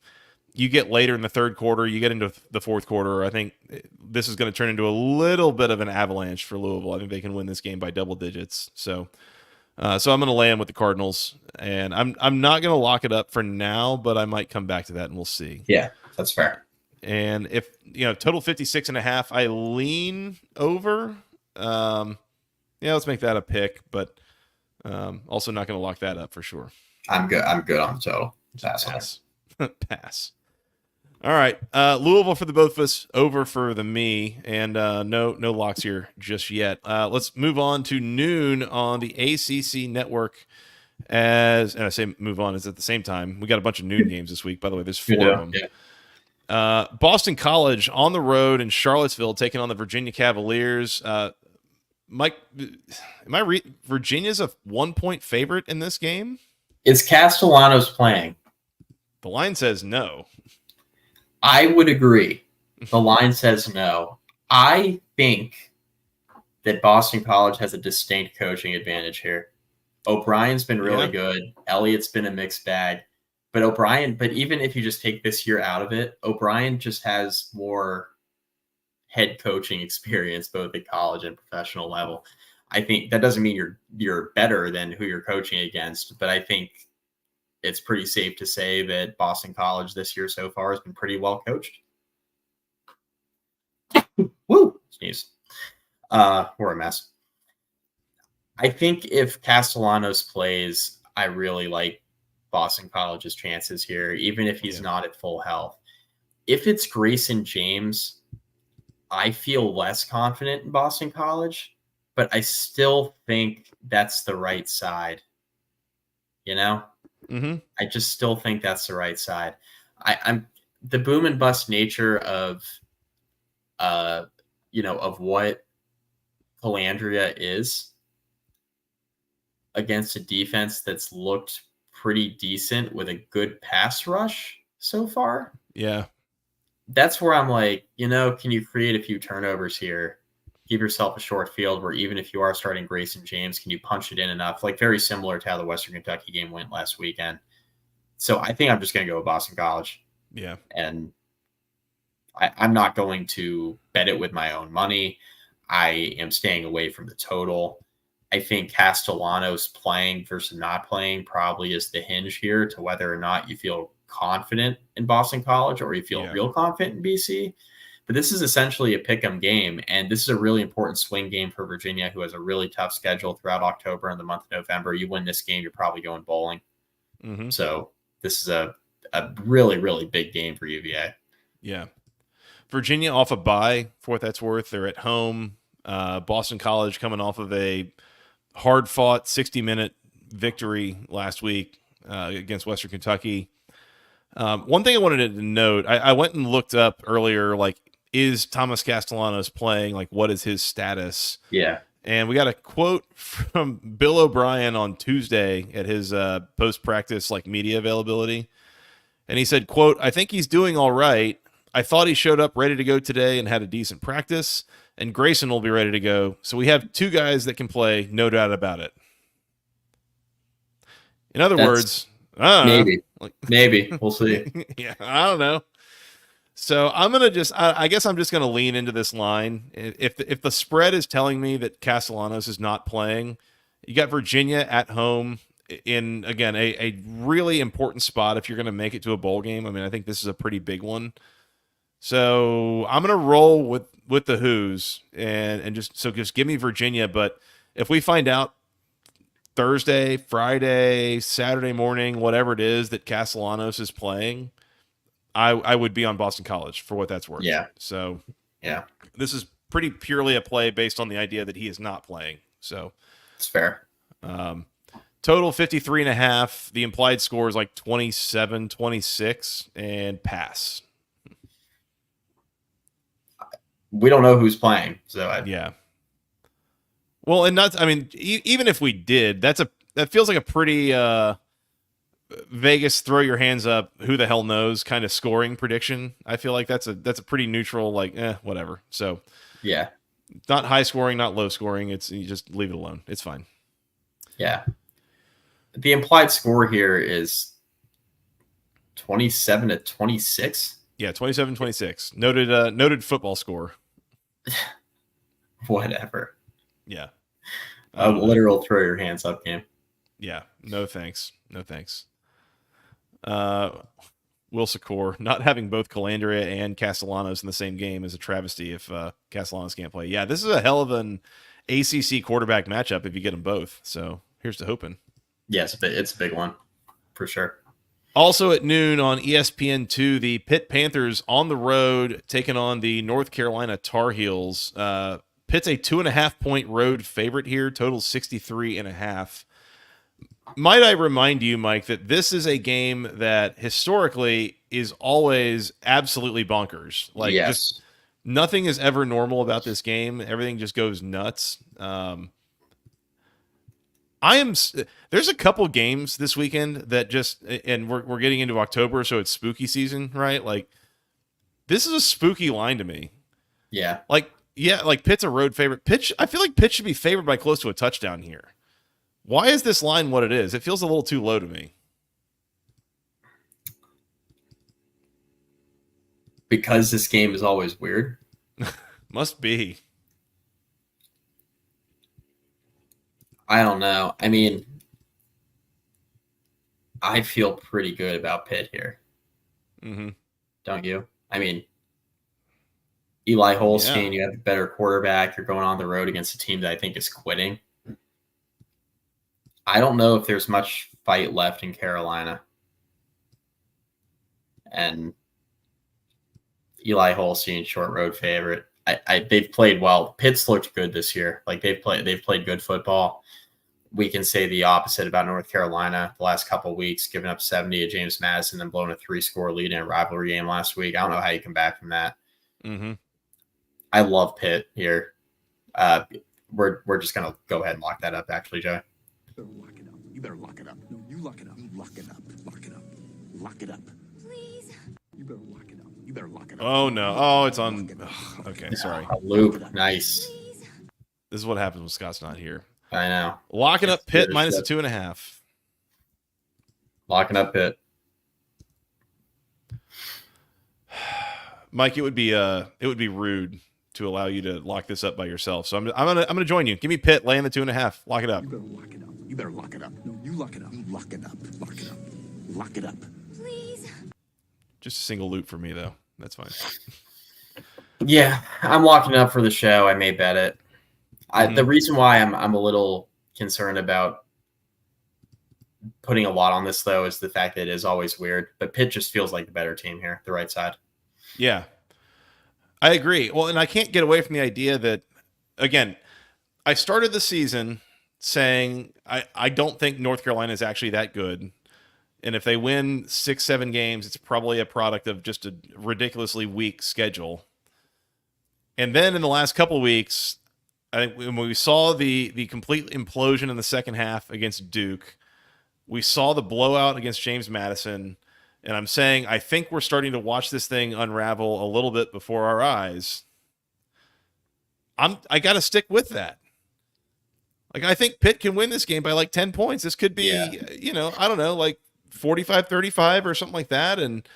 you get later in the third quarter, you get into the fourth quarter, I think this is going to turn into a little bit of an avalanche for Louisville. I think they can win this game by double digits. So I'm going to land with the Cardinals, and I'm not going to lock it up for now, but I might come back to that and we'll see. Yeah, that's fair. And if, total 56.5, I lean over. Let's make that a pick, but also not going to lock that up for sure. I'm good on the total. Pass. Pass. All right. Louisville for the both of us, over for the me, and no locks here just yet. Let's move on to noon on the ACC network. And I say move on is at the same time. We got a bunch of noon games this week. By the way, there's 4 of them. Yeah. Boston College on the road in Charlottesville taking on the Virginia Cavaliers. Mike, Virginia's a 1-point favorite in this game? Is Castellanos playing? The line says no. I would agree. The line says no. I think that Boston College has a distinct coaching advantage here. O'Brien's been really good. Elliott's been a mixed bag. But even if you just take this year out of it, O'Brien just has more head coaching experience, both at college and professional level. I think that doesn't mean you're better than who you're coaching against, but I think it's pretty safe to say that Boston College this year so far has been pretty well coached. Woo! Sneeze. We're a mess. I think if Castellanos plays, I really like Boston College's chances here, even if he's not at full health. If it's Grayson James, I feel less confident in Boston College, but I still think that's the right side. Mm-hmm. I just still think that's the right side. I'm the boom and bust nature of what Calandria is against a defense that's looked pretty decent with a good pass rush so far. Yeah. That's where I'm like, can you create a few turnovers here? Give yourself a short field where even if you are starting Grayson James, can you punch it in enough? Like very similar to how the Western Kentucky game went last weekend. So I think I'm just going to go with Boston College. Yeah. And I'm not going to bet it with my own money. I am staying away from the total. I think Castellanos playing versus not playing probably is the hinge here to whether or not you feel confident in Boston College or you feel real confident in BC. But this is essentially a pick'em game, and this is a really important swing game for Virginia, who has a really tough schedule throughout October and the month of November. You win this game, you're probably going bowling. Mm-hmm. So this is a really, really big game for UVA. Yeah. Virginia off a bye, for what that's worth. They're at home. Boston College coming off of a hard-fought 60-minute victory last week against Western Kentucky. One thing I wanted to note, I went and looked up earlier, like, is Thomas Castellanos playing? Like, what is his status? Yeah. And we got a quote from Bill O'Brien on Tuesday at his post-practice like media availability. And he said, quote, "I think he's doing all right. I thought he showed up ready to go today and had a decent practice, and Grayson will be ready to go. So we have two guys that can play, no doubt about it." In other words, maybe we'll see. Yeah, I don't know. So I'm going to I guess I'm just going to lean into this line. If the spread is telling me that Castellanos is not playing, you got Virginia at home in, again, a really important spot if you're going to make it to a bowl game. I mean, I think this is a pretty big one. So I'm going to roll with the Who's and just give me Virginia. But if we find out Thursday, Friday, Saturday morning, whatever it is that Castellanos is playing, I would be on Boston College for what that's worth. Yeah. So yeah, this is pretty purely a play based on the idea that he is not playing. So it's fair. Total 53.5. The implied score is like 27-26 and pass. We don't know who's playing. So yeah. Well, and not, I mean, even if we did, that feels like a pretty, Vegas throw your hands up, who the hell knows kind of scoring prediction. I feel like that's a pretty neutral, like, whatever. So yeah, not high scoring, not low scoring. You just leave it alone. It's fine. Yeah. The implied score here is 27-26. Yeah, 27-26. Noted football score. Whatever. Yeah. A literal throw your hands up game. Yeah. No thanks. No thanks. Will Secor, not having both Calandria and Castellanos in the same game is a travesty if Castellanos can't play. Yeah, this is a hell of an ACC quarterback matchup if you get them both. So here's to hoping. Yes, it's a big one for sure. Also at noon on ESPN2, the Pitt Panthers on the road taking on the North Carolina Tar Heels. Pitt's a 2.5-point road favorite here, total 63.5. Might I remind you, Mike, that this is a game that historically is always absolutely bonkers. Like, yes. Just nothing is ever normal about this game. Everything just goes nuts. There's a couple games this weekend that just, and we're getting into October, so it's spooky season, right? Like, this is a spooky line to me. Yeah. Like Pitt's a road favorite. I feel like Pitt should be favored by close to a touchdown here. Why is this line what it is? It feels a little too low to me. Because this game is always weird. Must be. I don't know. I mean, I feel pretty good about Pitt here. Mm-hmm. Don't you? I mean, Eli Holstein, You have a better quarterback. You're going on the road against a team that I think is quitting. I don't know if there's much fight left in Carolina. And Eli Holstein, short road favorite. They've played well. Pitt's looked good this year. Like they've played good football. We can say the opposite about North Carolina the last couple of weeks, giving up 70 to James Madison and blowing a 3-score lead in a rivalry game last week. I don't know how you come back from that. Mm-hmm. I love Pitt here. We're just gonna go ahead and lock that up, actually, Joe. You better lock it up. No, you lock it up. Lock it up. Lock it up. Lock it up. Please. You better lock it up. You better lock it up. Oh no! Oh, it's on. Ugh, okay, sorry. A loop, nice. Please. This is what happens when Scott's not here. I know. Locking up Pitt minus a 2.5. Locking up Pitt. Mike, it would be rude to allow you to lock this up by yourself. So I'm gonna join you. Give me Pitt laying the 2.5. Lock it up. You better lock it up. You better lock it up. No, you lock it up. Lock it up. Lock it up. Lock it up. Please. Just a single loot for me though. That's fine. Yeah, I'm locking up for the show. I may bet it. The reason why I'm a little concerned about putting a lot on this, though, is the fact that it is always weird. But Pitt just feels like the better team here, the right side. Yeah, I agree. Well, and I can't get away from the idea that, again, I started the season saying I don't think North Carolina is actually that good. And if they win 6-7 games, it's probably a product of just a ridiculously weak schedule. And then in the last couple of weeks, I think when we saw the complete implosion in the second half against Duke, we saw the blowout against James Madison, and I'm saying I think we're starting to watch this thing unravel a little bit before our eyes. I got to stick with that. Like, I think Pitt can win this game by like 10 points. This could be, I don't know, like 45-35 or something like that. And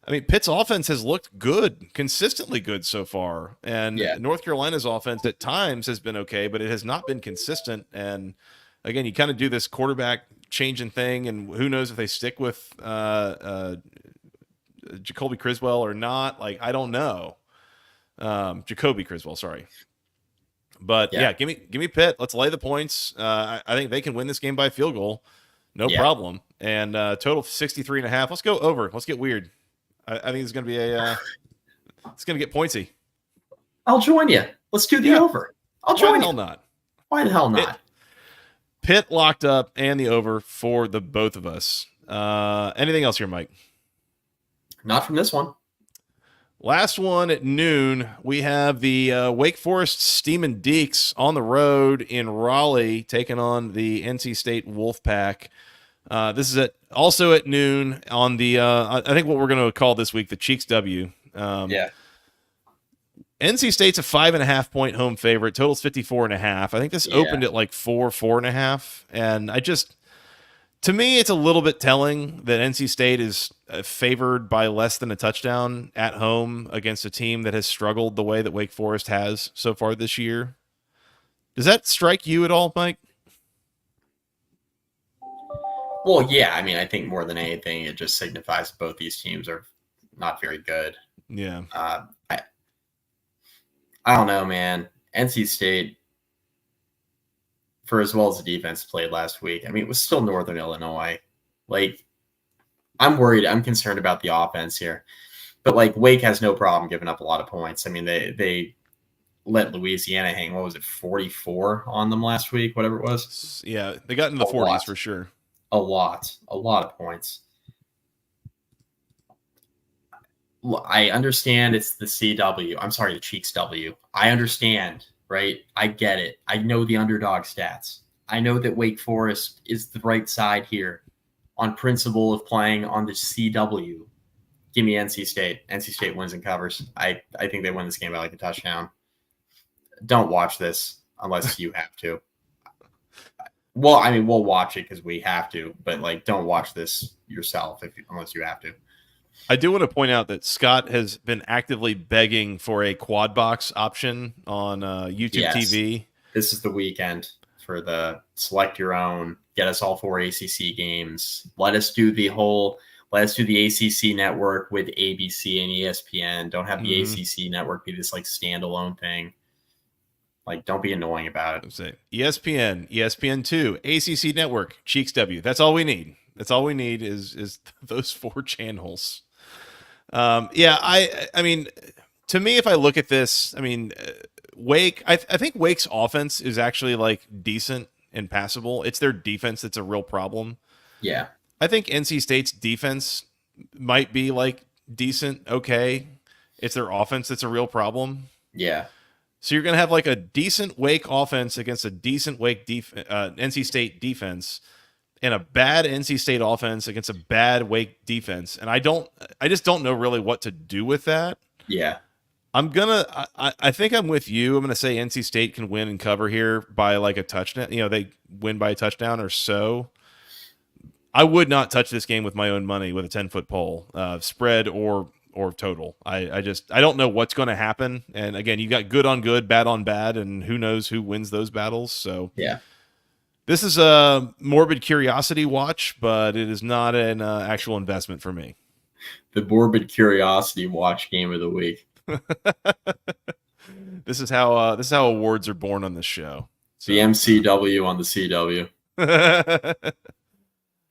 I mean, Pitt's offense has looked good, consistently good so far. And North Carolina's offense at times has been okay, but it has not been consistent. And again, you kind of do this quarterback changing thing, and who knows if they stick with Jacoby Criswell or not. Like, I don't know. Jacoby Criswell, sorry. But give me Pitt. Let's lay the points. I think they can win this game by field goal. No problem. And total 63.5. Let's go over. Let's get weird. I think it's going to be it's going to get pointsy. I'll join you. Let's do the over. I'll join you. Why the hell not? Why the hell not? Pitt locked up and the over for the both of us. Anything else here, Mike? Not from this one. Last one at noon, we have the Wake Forest Steamin' Deeks on the road in Raleigh, taking on the NC State Wolfpack. This is also at noon on the, I think what we're going to call this week, the Cheeks W. NC State's a 5.5 point home favorite. Total's 54.5. I think this opened at like 4.5. And to me, it's a little bit telling that NC State is favored by less than a touchdown at home against a team that has struggled the way that Wake Forest has so far this year. Does that strike you at all, Mike? Well, yeah. I mean, I think more than anything, it just signifies both these teams are not very good. Yeah. I don't know, man. NC State, for as well as the defense played last week, I mean, it was still Northern Illinois. Like, I'm worried. I'm concerned about the offense here. But, like, Wake has no problem giving up a lot of points. I mean, they let Louisiana hang, what was it, 44 on them last week, whatever it was? Yeah, they got in the 40s for sure. A lot of points. I understand it's the CW. I'm sorry, the Cheeks W. I understand, right? I get it. I know the underdog stats. I know that Wake Forest is the right side here on principle of playing on the CW. Give me NC State. NC State wins and covers. I think they win this game by like a touchdown. Don't watch this unless you have to. Well, I mean, we'll watch it because we have to, but like, don't watch this yourself unless you have to. I do want to point out that Scott has been actively begging for a quad box option on YouTube TV. This is the weekend for the select your own, get us all 4 ACC games. Let us do the ACC network with ABC and ESPN. Don't have the ACC network be this like standalone thing. Like, don't be annoying about it. Say ESPN, ESPN2, ACC network, Cheeks W. That's all we need. That's all we need is those 4 channels. I mean, to me, if I look at this, I mean, Wake, I think Wake's offense is actually like decent and passable. It's their defense that's a real problem. Yeah. I think NC State's defense might be like decent, okay. It's their offense that's a real problem. Yeah. So you're going to have like a decent Wake offense against a decent Wake NC State defense, and a bad NC State offense against a bad Wake defense. And I just don't know really what to do with that. Yeah. I think I'm with you. I'm going to say NC State can win and cover here by like a touchdown. You know, they win by a touchdown or so. I would not touch this game with my own money with a 10-foot pole, spread or or total. I don't know what's going to happen. And again, you got good on good, bad on bad, and who knows who wins those battles. So yeah, this is a morbid curiosity watch, but it is not an actual investment for me. The morbid curiosity watch game of the week. This is how awards are born on this show. So. The MCW on the CW.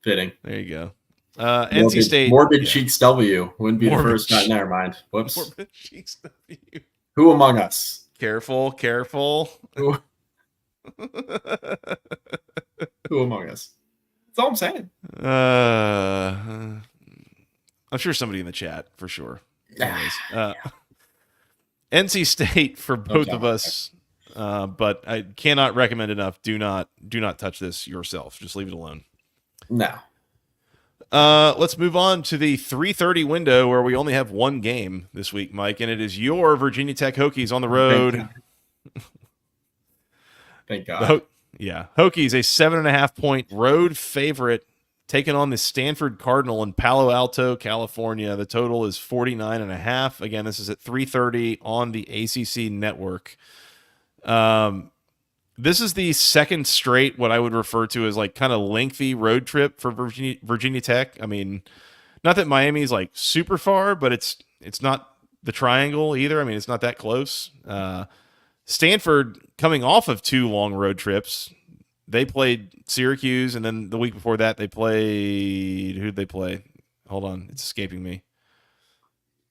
Fitting. There you go. NC State. Morbid Cheeks W. Wouldn't be the first time. Never mind. Whoops. Morbid Cheeks W. Who among us? Careful. Who among us? That's all I'm saying. I'm sure somebody in the chat for sure. NC State for both of us, but I cannot recommend enough. Do not touch this yourself. Just leave it alone. No. Let's move on to the 3:30 window where we only have one game this week, Mike, and it is your Virginia Tech Hokies on the road. Thank God. Hokies, a 7.5-point road favorite, taking on the Stanford Cardinal in Palo Alto, California. The total is 49.5. Again, this is at 3:30 on the ACC network. This is the second straight, what I would refer to as like kind of lengthy road trip for Virginia Tech. I mean, not that Miami is like super far, but it's not the triangle either. I mean, it's not that close. Stanford coming off of 2 long road trips. They played Syracuse, and then the week before that they played, who'd they play? Hold on, it's escaping me.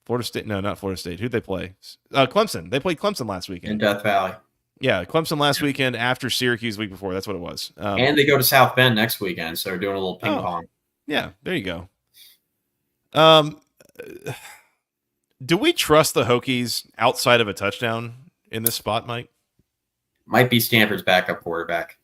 Florida State? No, not Florida State. Who'd they play? Clemson. They played Clemson last weekend. In Death Valley. Yeah, Clemson last weekend after Syracuse the week before. That's what it was. And they go to South Bend next weekend, so they're doing a little ping pong. Yeah, there you go. Do we trust the Hokies outside of a touchdown in this spot, Mike? Might be Stanford's backup quarterback.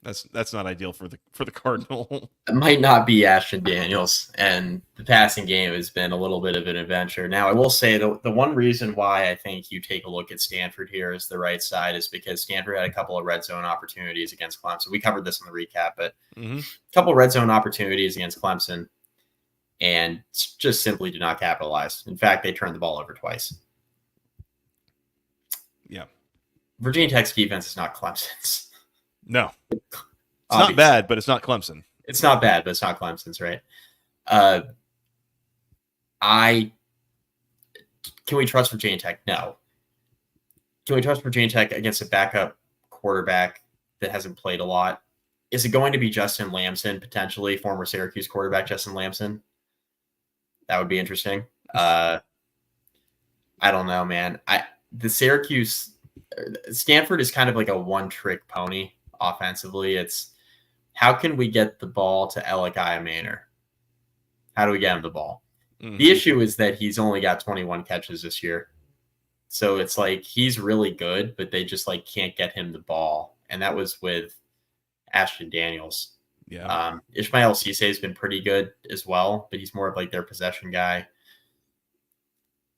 That's not ideal for the Cardinal. It might not be Ashton Daniels, and the passing game has been a little bit of an adventure. Now, I will say the one reason why I think you take a look at Stanford here as the right side is because Stanford had a couple of red zone opportunities against Clemson. We covered this in the recap, but a couple of red zone opportunities against Clemson and just simply did not capitalize. In fact, they turned the ball over twice. Yeah. Virginia Tech's defense is not Clemson's. No. It's not bad, but it's not Clemson. It's not bad, but it's not Clemson's, right? Can we trust Virginia Tech? No. Can we trust Virginia Tech against a backup quarterback that hasn't played a lot? Is it going to be Justin Lamson, potentially, former Syracuse quarterback Justin Lamson? That would be interesting. I don't know, man. Stanford is kind of like a one-trick pony offensively. It's how can we get the ball to Elikiah Manor? How do we get him the ball? The issue is that he's only got 21 catches this year. So it's like he's really good, but they just like can't get him the ball. And that was with Ashton Daniels. Yeah. Ishmael Cisse has been pretty good as well, but he's more of like their possession guy.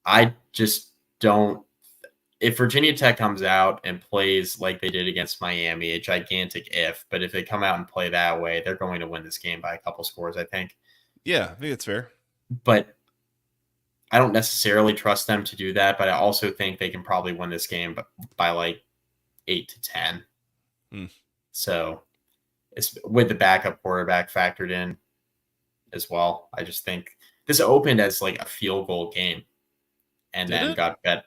I just don't. If Virginia Tech comes out and plays like they did against Miami, a gigantic if, but if they come out and play that way, they're going to win this game by a couple scores, I think. Yeah, I think that's fair. But I don't necessarily trust them to do that, but I also think they can probably win this game by like 8 to 10. So it's with the backup quarterback factored in as well. I just think this opened as like a field goal game. And then got bet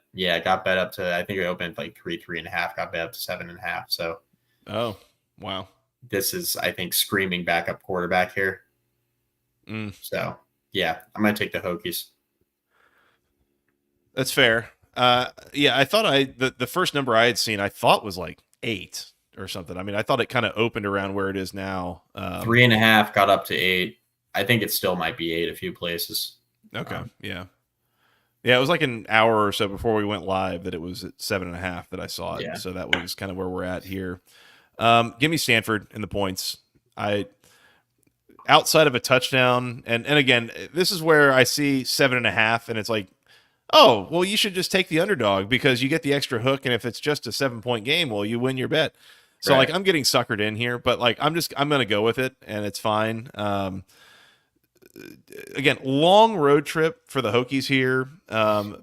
up to, I think it opened like 3.5, got bet up to 7.5. So, oh, wow. This is, I think, screaming backup quarterback here. So, yeah, I'm going to take the Hokies. That's fair. Yeah, I thought the first number I had seen, I thought was like 8 or something. I mean, I thought it kind of opened around where it is now. 3.5 got up to 8. I think it still might be 8 a few places. Okay, yeah. Yeah, it was like an hour or so before we went live that it was at 7.5 that I saw it. Yeah. So that was kind of where we're at here. Give me Stanford in the points. Outside of a touchdown, and again, this is where I see 7.5, and it's like, oh, well, you should just take the underdog because you get the extra hook, and if it's just a 7-point game, well, you win your bet. So Right. like I'm getting suckered in here, but like I'm going to go with it, and it's fine. again, long road trip for the Hokies here.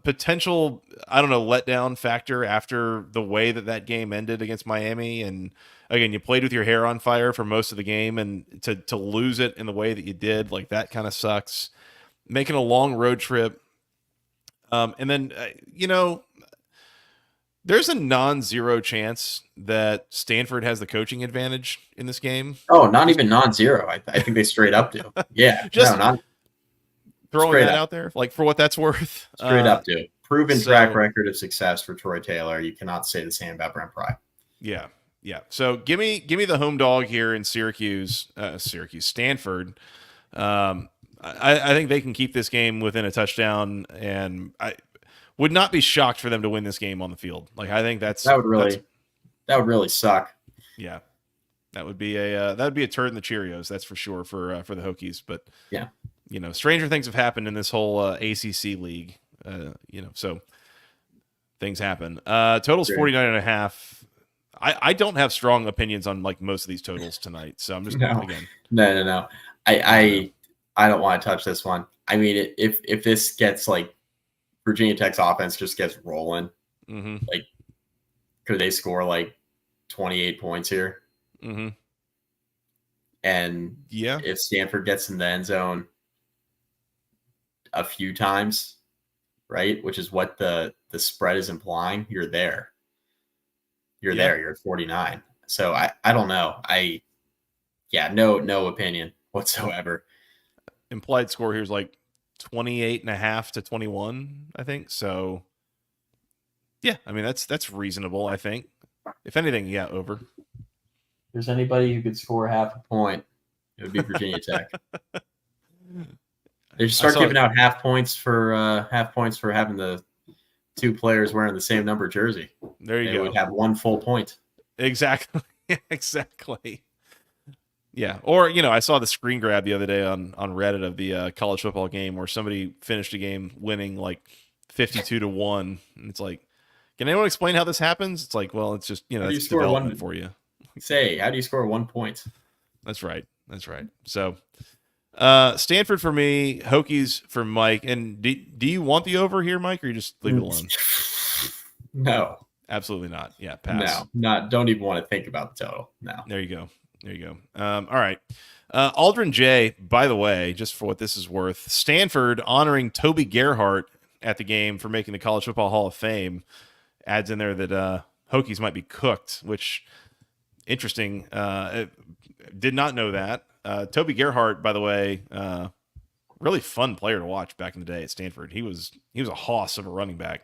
Potential, I don't know, letdown factor after the way that game ended against Miami. And again, you played with your hair on fire for most of the game, and to lose it in the way that you did, like that kind of sucks. Making a long road trip. And then, there's a non-zero chance that Stanford has the coaching advantage in this game. Oh, not even non-zero. I think they straight up do. Yeah, just not throwing that out there, like for what that's worth. Straight up do. Proven track record of success for Troy Taylor. You cannot say the same about Brent Pry. Yeah. So give me the home dog here in Stanford. I think they can keep this game within a touchdown, and I would not be shocked for them to win this game on the field. Like, I think that would really suck. Yeah, that would be a turd in the Cheerios. That's for sure for the Hokies. But yeah, stranger things have happened in this whole ACC league. So things happen. Totals 49.5. I don't have strong opinions on like most of these totals tonight, so I'm just No. I don't want to touch this one. I mean, if this gets like Virginia Tech's offense just gets rolling, like could they score like 28 points here? Mm-hmm. And if Stanford gets in the end zone a few times, right, which is what the spread is implying, you're there. You're there. You're at 49. So I don't know. No opinion whatsoever. Implied score here is like 28.5 to 21, I think. So yeah, I mean that's reasonable, I think. If anything, over. If there's anybody who could score half a point, it would be Virginia Tech. They should start giving out half points for having the two players wearing the same number jersey. There you go. They would have one full point. Exactly. Exactly. Yeah. Or, I saw the screen grab the other day on Reddit of the college football game where somebody finished a game winning like 52-1. And it's like, can anyone explain how this happens? It's like, well, it's just, that's development for you. How do you score 1 point? That's right. So Stanford for me, Hokies for Mike. And do you want the over here, Mike, or you just leave it alone? No. Absolutely not. Yeah, pass. No, don't even want to think about the total. No. There you go. All right. Aldrin J, by the way, just for what this is worth, Stanford honoring Toby Gerhart at the game for making the College Football Hall of Fame. Adds in there that Hokies might be cooked, which interesting. Did not know that. Toby Gerhart, by the way, really fun player to watch back in the day at Stanford. He was a hoss of a running back.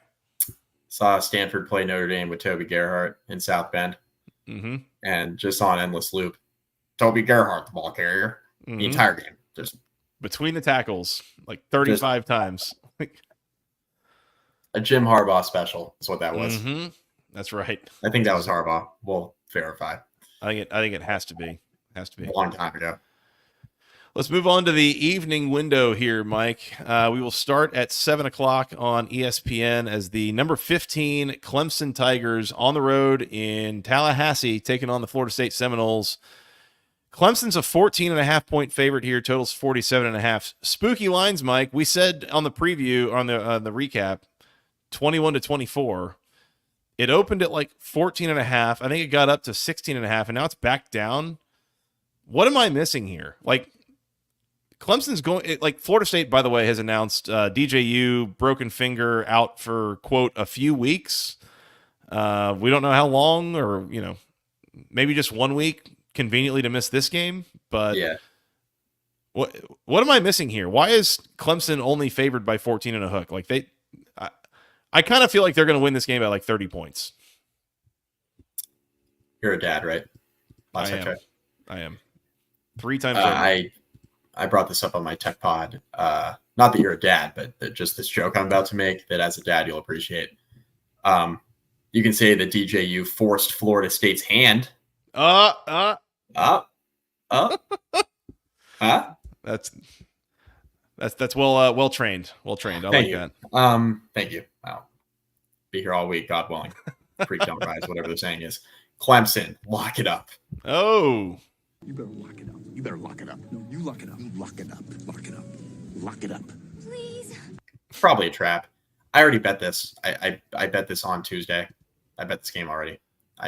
Saw Stanford play Notre Dame with Toby Gerhart in South Bend, and just on endless loop. Toby Gerhart, the ball carrier, the entire game, just between the tackles, like 35 times. A Jim Harbaugh special is what that was. That's right. I think that was Harbaugh. We'll verify. I think it has to be. A long time ago. Let's move on to the evening window here, Mike. We will start at 7:00 on ESPN as the number 15 Clemson Tigers on the road in Tallahassee taking on the Florida State Seminoles. Clemson's a 14.5-point favorite here. Totals 47.5. Spooky lines, Mike. We said on the preview, on the recap, 21-24. It opened at like 14.5. I think it got up to 16.5, and now it's back down. What am I missing here? Like, Clemson's going, like Florida State, by the way, has announced DJU broken finger out for, quote, a few weeks. We don't know how long, or, maybe just 1 week conveniently to miss this game. But yeah, what am I missing here? Why is Clemson only favored by 14 and a hook? Like I kind of feel like they're going to win this game by like 30 points. You're a dad, right? I am. 3 times. I brought this up on my tech pod. Not that you're a dad, but just this joke I'm about to make that as a dad you'll appreciate. You can say that DJU forced Florida State's hand. Huh? That's well trained. Well trained. I like that. Thank you. I'll be here all week, God willing. Creek don't rise, whatever the saying is. Clemson, lock it up. Oh. You better lock it up. You better lock it up. No, you lock it up. You lock it up. Lock it up. Lock it up. Please. Probably a trap. I already bet this. I bet this on Tuesday. I bet this game already.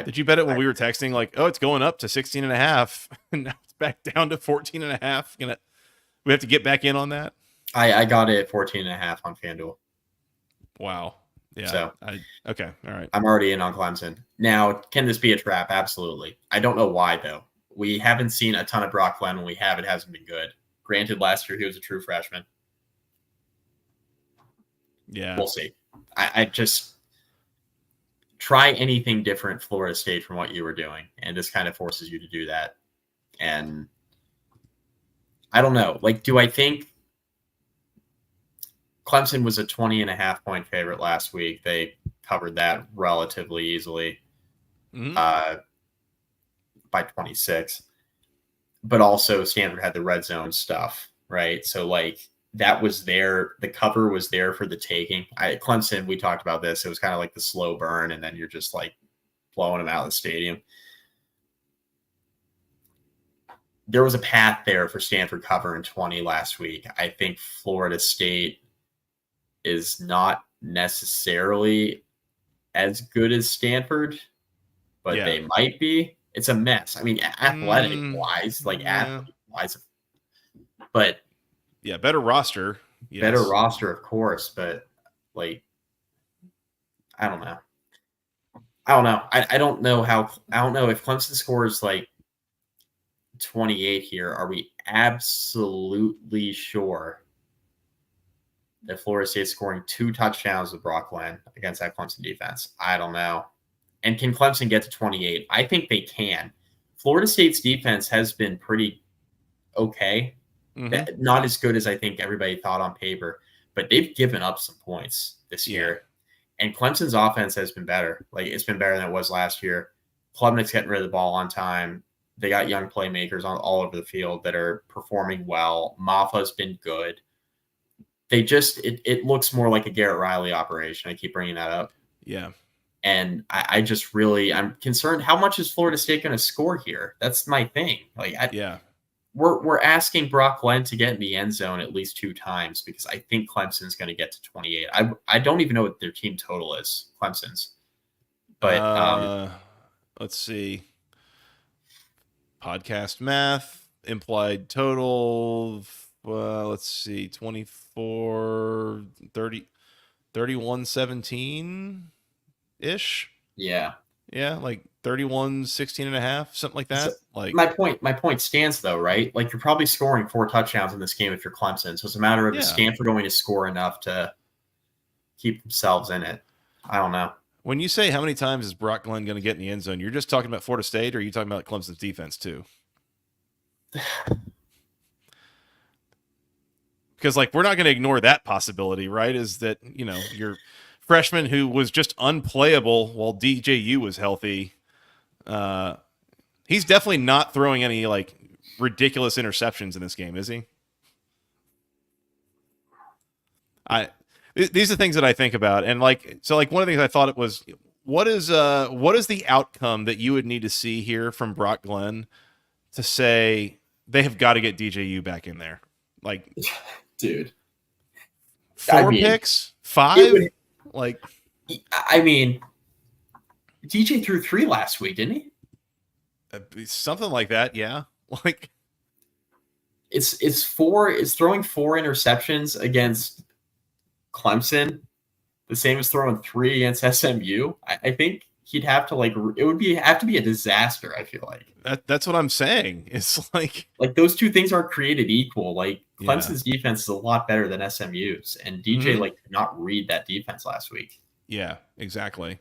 Did you bet it when we were texting like, oh, it's going up to 16 and a half and now it's back down to 14 and a half? We have to get back in on that? I got it at 14 and a half on FanDuel. Wow. Yeah. So okay. All right. I'm already in on Clemson. Now, can this be a trap? Absolutely. I don't know why, though. We haven't seen a ton of Brock Glenn. When we have, it hasn't been good. Granted, last year he was a true freshman. Yeah. We'll see. I just try anything different, Florida State, from what you were doing. And this kind of forces you to do that. And I don't know. Like, do I think Clemson was a 20.5 point favorite last week? They covered that relatively easily by 26. But also Stanford had the red zone stuff, right? So, like, that was there. The cover was there for the taking. Clemson, we talked about this. It was kind of like the slow burn, and then you're just, like, blowing them out of the stadium. There was a path there for Stanford covering 20 last week. I think Florida State is not necessarily as good as Stanford, but they might be. It's a mess. I mean, athletic-wise, athlete-wise. But yeah, better roster. Yes. Better roster, of course, but, like, I don't know. I don't know if Clemson scores, like, 28 here. Are we absolutely sure that Florida State's scoring 2 touchdowns with Brock Glenn against that Clemson defense? I don't know. And can Clemson get to 28? I think they can. Florida State's defense has been pretty okay. Mm-hmm. Not as good as I think everybody thought on paper, but they've given up some points this year. And Clemson's offense has been better. Like, it's been better than it was last year. Klubnik's getting rid of the ball on time. They got young playmakers all over the field that are performing well. Maffa's been good. They just it looks more like a Garrett Riley operation. I keep bringing that up. Yeah. And I'm concerned. How much is Florida State going to score here? That's my thing. Like, we're asking Brock Glenn to get in the end zone at least 2 times because I think Clemson's going to get to 28. I don't even know what their team total is, Clemson's. But let's see. Podcast math, implied total. Let's see. 24, 30, 31, 17 ish. Yeah. Yeah. Like 31, 16 and a half, something like that. So, like, my point stands though, right? Like, you're probably scoring 4 touchdowns in this game if you're Clemson. So it's a matter of is Stanford going to score enough to keep themselves in it? I don't know. When you say how many times is Brock Glenn going to get in the end zone, you're just talking about Florida State, or are you talking about Clemson's defense too? Because, like, we're not going to ignore that possibility, right? Is that, your freshman who was just unplayable while DJU was healthy, he's definitely not throwing any, like, ridiculous interceptions in this game, is he? These are things that I think about. And, like, so, like, one of the things I thought it was, what is the outcome that you would need to see here from Brock Glenn to say they have got to get DJU back in there? Like, dude, 4 picks, 5? Like, I mean, DJ threw 3 last week, didn't he? Something like that. Yeah. Like, it's throwing 4 interceptions against Clemson the same as throwing 3 against SMU. I think he'd have to, like, it would have to be a disaster. I feel like that's what I'm saying. It's like those 2 things aren't created equal. Like, Clemson's defense is a lot better than SMU's, and DJ could not read that defense last week. Yeah, exactly.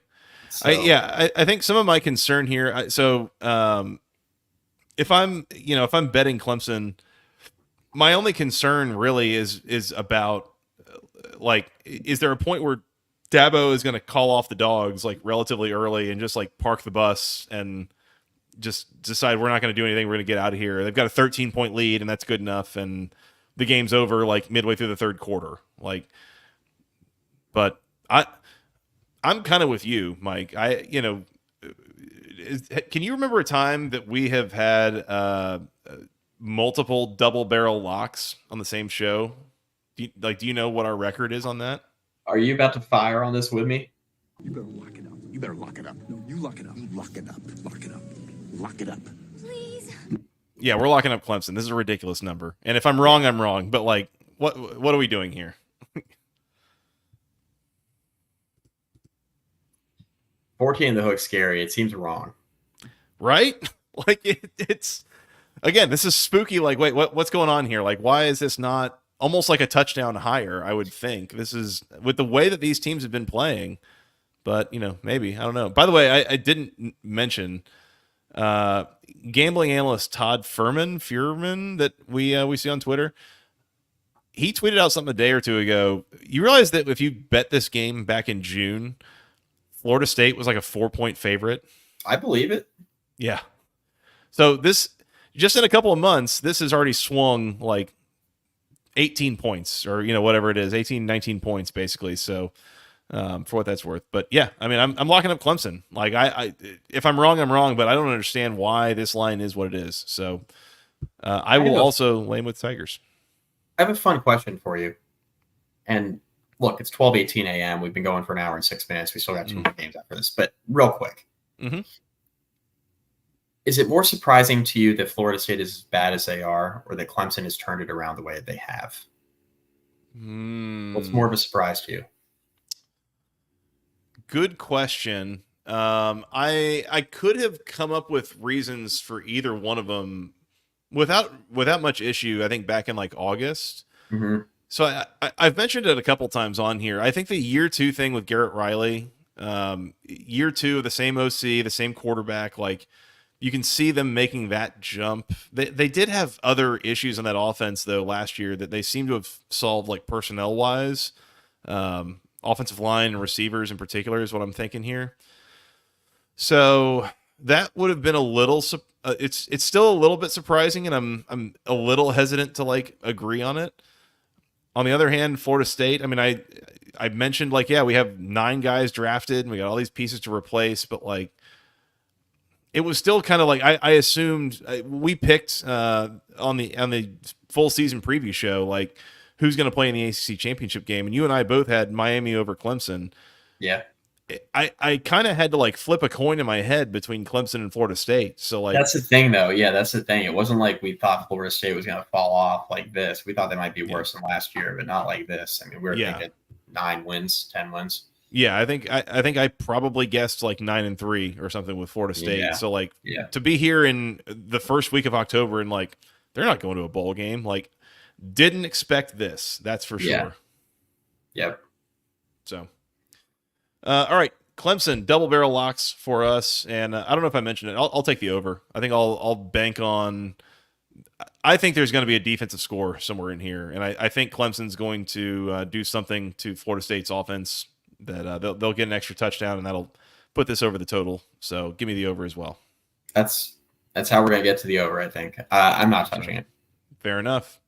So, I think some of my concern here. So if I'm betting Clemson, my only concern really is about, like, is there a point where Dabo is going to call off the dogs, like, relatively early and just, like, park the bus and just decide we're not going to do anything, we're going to get out of here? They've got a 13-point lead, and that's good enough, and the game's over, like, midway through the third quarter. Like, but I'm kind of with you, Mike. Can you remember a time that we have had multiple double barrel locks on the same show. Do you know what our record is on that? Are you about to fire on this with me? You better lock it up. You better lock it up. No, you lock it up. You lock it up. Lock it up. Lock it up. Please. Yeah, we're locking up Clemson. This is a ridiculous number. And if I'm wrong, I'm wrong. But like, what are we doing here? 14 in the hook scary. It seems wrong. Right? Like it's again, this is spooky. Like, wait, what's going on here? Like, why is this not almost like a touchdown higher? I would think this is with the way that these teams have been playing, but maybe, I don't know. By the way, I didn't mention gambling analyst Todd Fuhrman that we see on Twitter. He tweeted out something a day or two ago. You realize that if you bet this game back in June, Florida State was like a 4-point favorite. I believe it. Yeah. So this, just in a couple of months, this has already swung like 18 points or, whatever it is, 18, 19 points basically. So for what that's worth. But yeah, I mean, I'm locking up Clemson. Like I if I'm wrong, I'm wrong, but I don't understand why this line is what it is. So I will also lay with Tigers. I have a fun question for you. And look, it's 12:18 a.m. We've been going for an hour and 6 minutes. We still got 2 more games after this, but real quick. Mm-hmm. Is it more surprising to you that Florida State is as bad as they are, or that Clemson has turned it around the way that they have? What's more of a surprise to you? Good question. I could have come up with reasons for either one of them without much issue. I think back in like August. Mm-hmm. So I've mentioned it a couple times on here. I think the year 2 thing with Garrett Riley, year 2 of the same OC, the same quarterback, like you can see them making that jump. They did have other issues on that offense though last year that they seem to have solved, like personnel wise, offensive line and receivers in particular is what I'm thinking here. So that would have been a little. It's still a little bit surprising, and I'm a little hesitant to like agree on it. On the other hand, Florida State. I mean, I mentioned like, yeah, we have 9 guys drafted, and we got all these pieces to replace, but like, it was still kind of like I assumed we picked on the full season preview show like who's going to play in the ACC championship game, and you and I both had Miami over Clemson. Yeah. I kind of had to like flip a coin in my head between Clemson and Florida State. So like that's the thing though. Yeah, that's the thing. It wasn't like we thought Florida State was going to fall off like this. We thought they might be worse than last year, but not like this. I mean, we were thinking 9 wins, 10 wins. Yeah, I think I probably guessed like 9-3 or something with Florida State. Yeah. So like to be here in the first week of October and like they're not going to a bowl game, like didn't expect this. That's for sure. Yep. So, all right, Clemson double barrel locks for us, and I don't know if I mentioned it. I'll take the over. I think I'll bank on. I think there's going to be a defensive score somewhere in here, and I think Clemson's going to do something to Florida State's offense that they'll get an extra touchdown, and that'll put this over the total. So give me the over as well. That's how we're going to get to the over, I think. I'm not touching it. Fair enough.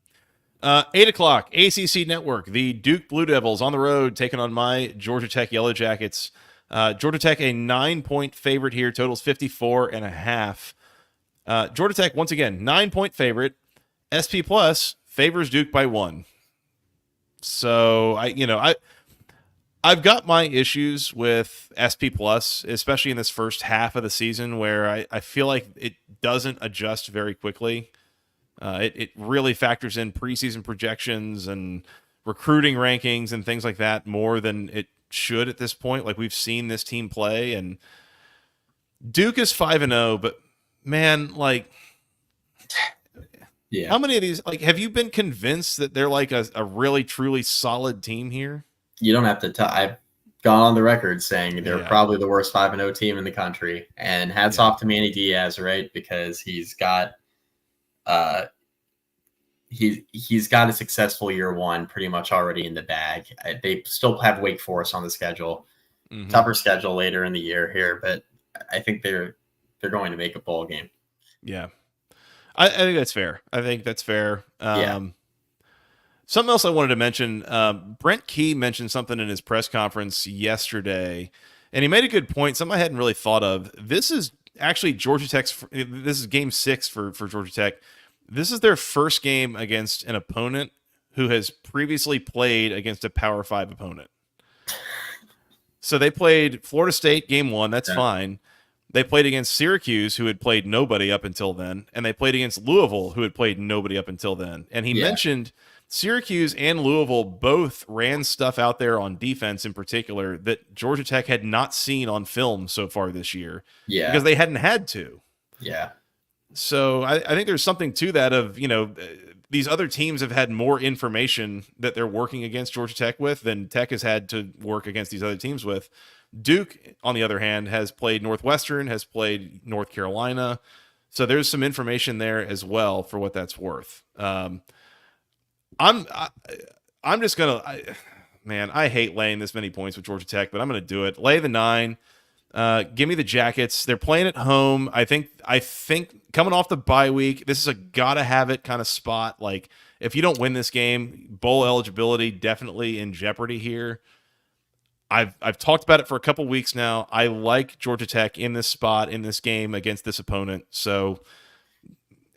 8 o'clock, ACC Network. The Duke Blue Devils on the road taking on my Georgia Tech Yellow Jackets. Georgia Tech a 9-point favorite here. Totals 54.5. Georgia Tech, once again, 9-point favorite. SP Plus favors Duke by 1. So I've got my issues with SP Plus, especially in this first half of the season where I feel like it doesn't adjust very quickly. It really factors in preseason projections and recruiting rankings and things like that more than it should at this point. Like we've seen this team play, and Duke is 5-0, but man, like, how many of these, like, have you been convinced that they're like a really truly solid team here? You don't have to. I've gone on the record saying they're probably the worst 5-0 team in the country, and hats off to Manny Diaz, right? Because he's got. He's got a successful year 1 pretty much already in the bag. They still have Wake Forest on the schedule, tougher schedule later in the year here, but I think they're going to make a bowl game. Yeah, I think that's fair. Something else I wanted to mention. Brent Key mentioned something in his press conference yesterday, and he made a good point. Something I hadn't really thought of. This is actually Georgia Tech's. This is Game 6 for Georgia Tech. This is their first game against an opponent who has previously played against a Power 5 opponent. So they played Florida State game 1. That's fine. They played against Syracuse, who had played nobody up until then. And they played against Louisville, who had played nobody up until then. And he mentioned Syracuse and Louisville both ran stuff out there on defense in particular that Georgia Tech had not seen on film so far this year. Yeah. Because they hadn't had to. Yeah. So I think there's something to that of, these other teams have had more information that they're working against Georgia Tech with than Tech has had to work against these other teams with. Duke, on the other hand, has played Northwestern, has played North Carolina. So there's some information there as well for what that's worth. I'm just going to, I hate laying this many points with Georgia Tech, but I'm going to do it. Lay the 9. Give me the Jackets. They're playing at home. I think coming off the bye week, this is a gotta have it kind of spot. Like, if you don't win this game, bowl eligibility definitely in jeopardy here. I've talked about it for a couple weeks now. I like Georgia Tech in this spot in this game against this opponent. So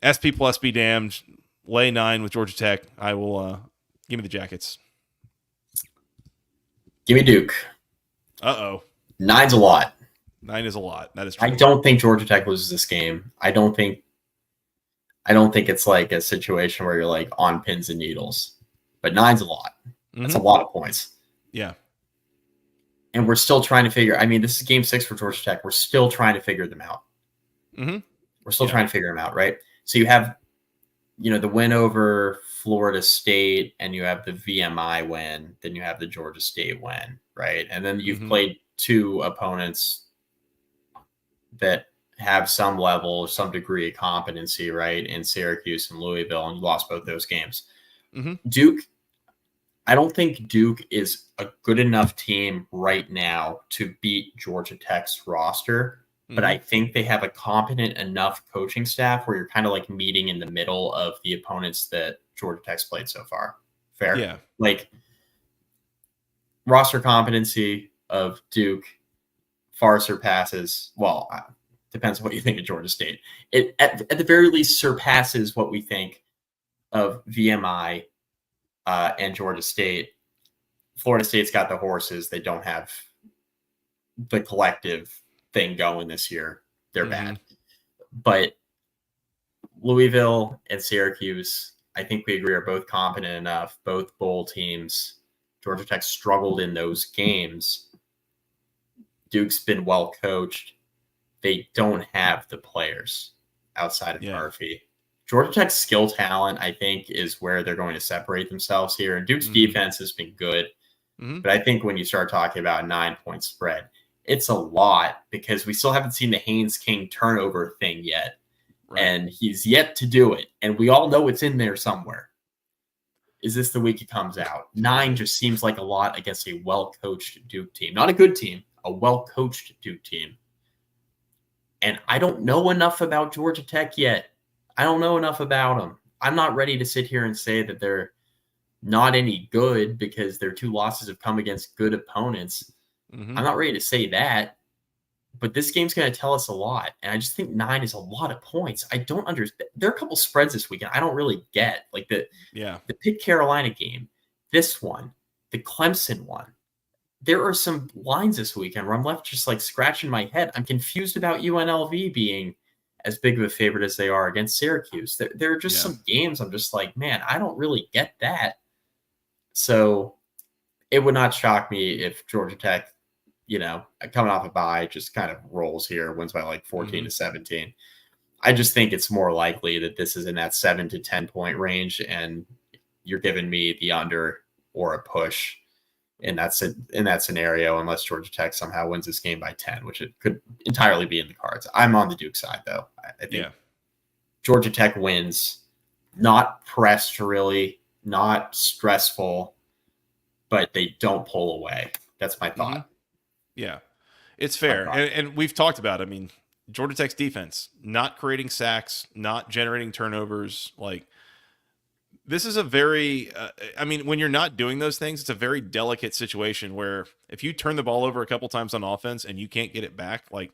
SP plus be damned. Lay 9 with Georgia Tech. I will give me the Jackets. Give me Duke. 9's a lot. 9 is a lot. That is true. I don't think Georgia Tech loses this game. I don't think it's like a situation where you're like on pins and needles. But 9's a lot. That's a lot of points. Yeah. And we're still trying to figure. I mean, this is game 6 for Georgia Tech. We're still trying to figure them out. We're still trying to figure them out, right? So you have, the win over Florida State, and you have the VMI win. Then you have the Georgia State win, right? And then you've played 2 opponents that have some level, some degree of competency, right? In Syracuse and Louisville, and you lost both those games. Duke, I don't think Duke is a good enough team right now to beat Georgia Tech's roster, but I think they have a competent enough coaching staff where you're kind of like meeting in the middle of the opponents that Georgia Tech's played so far. Fair? Yeah. Like, roster competency of Duke far surpasses, depends on what you think of Georgia State. It at the very least surpasses what we think of VMI and Georgia State. Florida State's got the horses. They don't have the collective thing going this year. They're bad. But Louisville and Syracuse, I think we agree, are both competent enough, both bowl teams. Georgia Tech struggled in those games. Duke's been well coached. They don't have the players outside of Murphy. Georgia Tech's skill talent, I think, is where they're going to separate themselves here. And Duke's defense has been good. But I think when you start talking about a 9-point spread, it's a lot because we still haven't seen the Haynes King turnover thing yet. Right. And he's yet to do it. And we all know it's in there somewhere. Is this the week it comes out? 9 just seems like a lot against a well-coached Duke team. Not a good team, a well-coached Duke team. And I don't know enough about Georgia Tech yet. I don't know enough about them. I'm not ready to sit here and say that they're not any good because their 2 losses have come against good opponents. I'm not ready to say that. But this game's going to tell us a lot. And I just think 9 is a lot of points. I don't understand. There are a couple spreads this weekend I don't really get. Like the Pitt-Carolina game, this one, the Clemson one. There are some lines this weekend where I'm left just like scratching my head. I'm confused about UNLV being as big of a favorite as they are against Syracuse. There are just some games I'm just like, man, I don't really get that. So it would not shock me if Georgia Tech, coming off a bye, just kind of rolls here, wins by like 14 to 17. I just think it's more likely that this is in that 7 to 10 point range, and you're giving me the under or a push in that scenario, unless Georgia Tech somehow wins this game by 10, which it could entirely be in the cards. I'm on the Duke side, though. I think Georgia Tech wins, not pressed really, not stressful, but they don't pull away. That's my thought. Yeah, it's fair. And we've talked about it. I mean, Georgia Tech's defense, not creating sacks, not generating turnovers. Like, this is a very, when you're not doing those things, it's a very delicate situation where if you turn the ball over a couple times on offense and you can't get it back, like,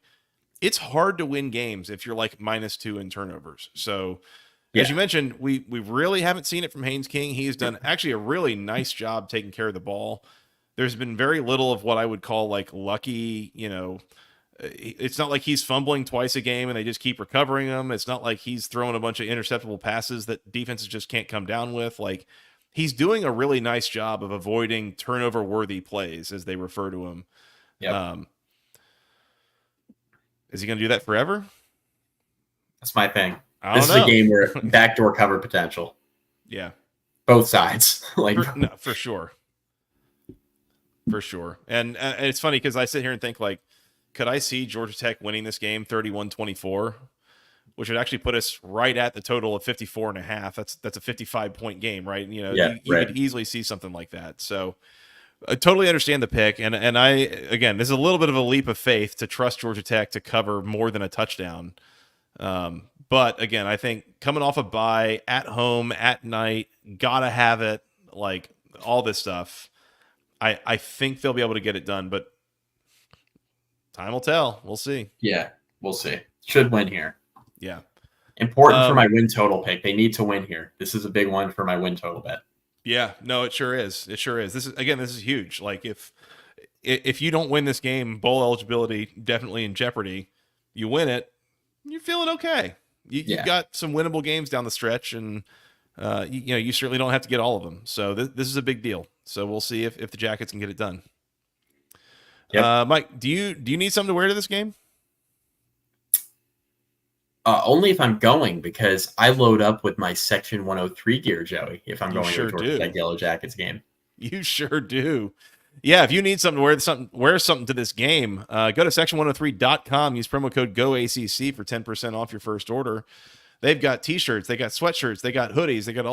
it's hard to win games if you're like -2 in turnovers. So As you mentioned, we really haven't seen it from Haynes King. He has done actually a really nice job taking care of the ball. There's been very little of what I would call like lucky, it's not like he's fumbling twice a game and they just keep recovering them. It's not like he's throwing a bunch of interceptable passes that defenses just can't come down with. Like, he's doing a really nice job of avoiding turnover-worthy plays, as they refer to him. Yep. Is he going to do that forever? That's my thing. This is a game where backdoor cover potential. Yeah. Both sides. For sure. For sure. And it's funny because I sit here and think, like, could I see Georgia Tech winning this game 31-24, which would actually put us right at the total of 54.5. That's a 55-point game, right? You could easily see something like that. So I totally understand the pick. And I, again, this is a little bit of a leap of faith to trust Georgia Tech to cover more than a touchdown. But again, I think coming off a bye, at home, at night, gotta have it, like all this stuff, I think they'll be able to get it done, but time will tell. We'll see. Yeah, we'll see. Should win here. Yeah. Important for my win total pick. They need to win here. This is a big one for my win total bet. Yeah, no, it sure is. It sure is. This is huge. Like, if you don't win this game, bowl eligibility definitely in jeopardy. You win it, you're feeling okay. You've got some winnable games down the stretch, and you certainly don't have to get all of them. So this is a big deal. So we'll see if the Jackets can get it done. Yep. Mike, do you need something to wear to this game? Only if I'm going, because I load up with my Section 103 gear, Joey, if I'm going to a Georgia Tech Yellow Jackets game. You sure do. Yeah, if you need something to wear something to this game, go to section103.com. Use promo code GOACC for 10% off your first order. They've got T-shirts, they got sweatshirts, they got hoodies, they got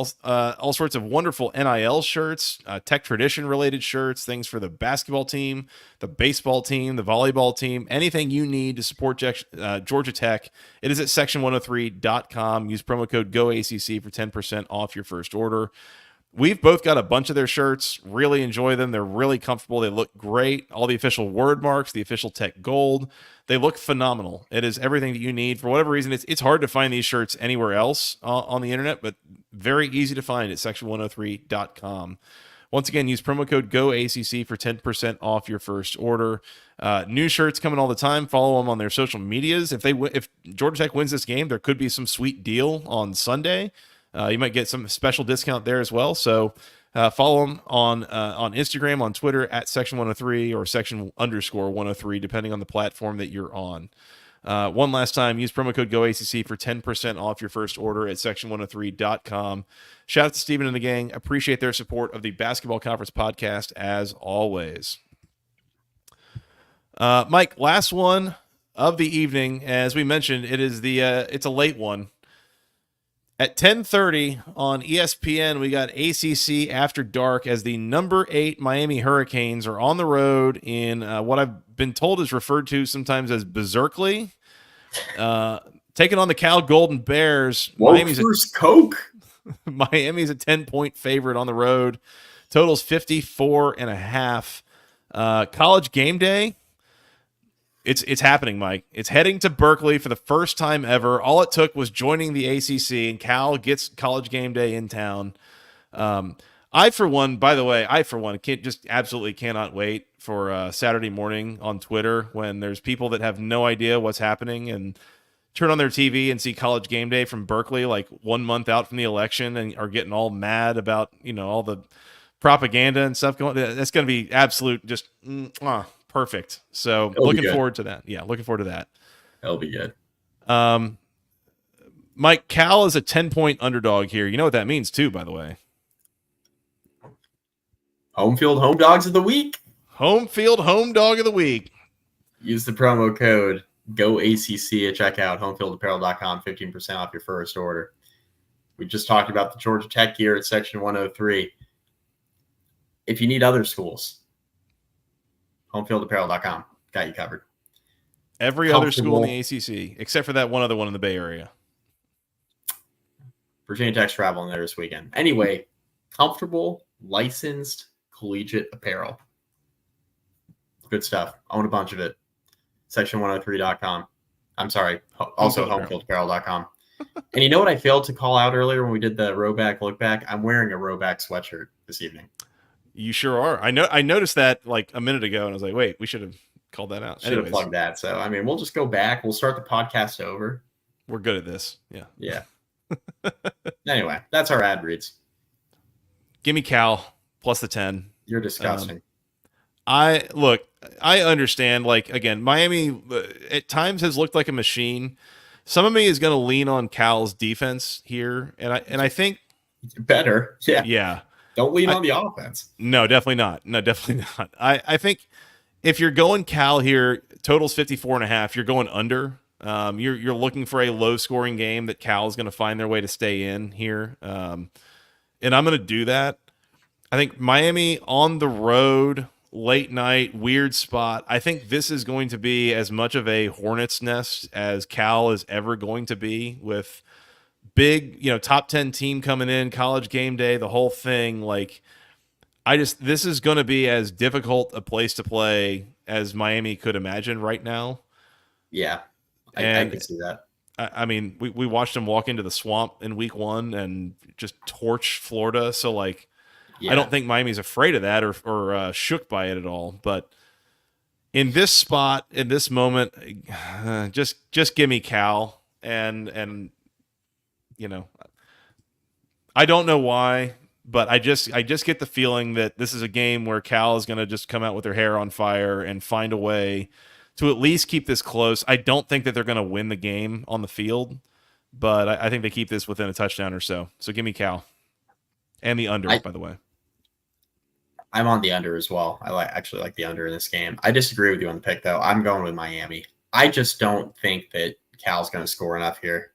all sorts of wonderful NIL shirts, Tech Tradition related shirts, things for the basketball team, the baseball team, the volleyball team, anything you need to support Georgia Tech. It is at section103.com. Use promo code GOACC for 10% off your first order. We've both got a bunch of their shirts, really enjoy them. They're really comfortable. They look great. All the official word marks, the official Tech gold, they look phenomenal. It is everything that you need. For whatever reason, it's hard to find these shirts anywhere else on the internet, but very easy to find at section103.com. Once again, use promo code GOACC for 10% off your first order. New shirts coming all the time. Follow them on their social medias. If Georgia Tech wins this game, there could be some sweet deal on Sunday. You might get some special discount there as well. So follow them on Instagram, on Twitter at section103 or section_103, depending on the platform that you're on. One last time, use promo code GOACC for 10% off your first order at section103.com. Shout out to Steven and the gang. Appreciate their support of the Basketball Conference podcast as always. Mike, last one of the evening. As we mentioned, it's a late one. At 10:30 on ESPN, we got ACC After Dark as the number 8 Miami Hurricanes are on the road in what I've been told is referred to sometimes as Berkeley, taking on the Cal Golden Bears. Miami's Coke. Miami's a 10-point favorite on the road. Total's 54.5. College Gameday. It's happening, Mike. It's heading to Berkeley for the first time ever. All it took was joining the ACC, and Cal gets College Gameday in town. I, for one, absolutely cannot wait for Saturday morning on Twitter when there's people that have no idea what's happening and turn on their TV and see College Gameday from Berkeley like 1 month out from the election and are getting all mad about, all the propaganda and stuff going. That's going to be absolute just perfect. So looking forward to that. Yeah, looking forward to that. That'll be good. Mike, Cal is a 10-point underdog here. You know what that means too, by the way. Home field, home dogs of the week. Home field, home dog of the week. Use the promo code GOACC at checkout, homefieldapparel.com, 15% off your first order. We just talked about the Georgia Tech gear at Section 103. If you need other schools, homefieldapparel.com. Got you covered. Every other school in the ACC, except for that one other one in the Bay Area. Virginia Tech's traveling there this weekend. Anyway, comfortable, licensed, collegiate apparel. Good stuff. Own a bunch of it. Section103.com. I'm sorry. Also homefieldapparel.com. And you know what I failed to call out earlier when we did the Rhoback Lookback? I'm wearing a Rhoback sweatshirt this evening. You sure are. I noticed that like a minute ago, and I was like, wait, we should have called that out. Should have plugged that. So, I mean, we'll just go back. We'll start the podcast over. We're good at this. Yeah. Yeah. Anyway, that's our ad reads. Give me Cal plus the 10. You're disgusting. I understand. Like, again, Miami at times has looked like a machine. Some of me is going to lean on Cal's defense here, and I think better. Yeah. Yeah. Don't lean on the offense. No, definitely not. No, definitely not. I think if you're going Cal here, totals 54.5. You're going under. You're looking for a low scoring game that Cal is going to find their way to stay in here. And I'm going to do that. I think Miami on the road, late night, weird spot. I think this is going to be as much of a hornet's nest as Cal is ever going to be, with big, top 10 team coming in, college game day, the whole thing. Like, this is going to be as difficult a place to play as Miami could imagine right now. Yeah, I can see that. I mean, we watched them walk into the swamp in week 1 and just torch Florida. So, like, yeah. I don't think Miami's afraid of that or shook by it at all. But in this spot, in this moment, just give me Cal. And I don't know why, but I just get the feeling that this is a game where Cal is going to just come out with their hair on fire and find a way to at least keep this close. I don't think that they're going to win the game on the field, but I think they keep this within a touchdown or so. So give me Cal. And the under, by the way. I'm on the under as well. I actually like the under in this game. I disagree with you on the pick, though. I'm going with Miami. I just don't think that Cal's going to score enough here.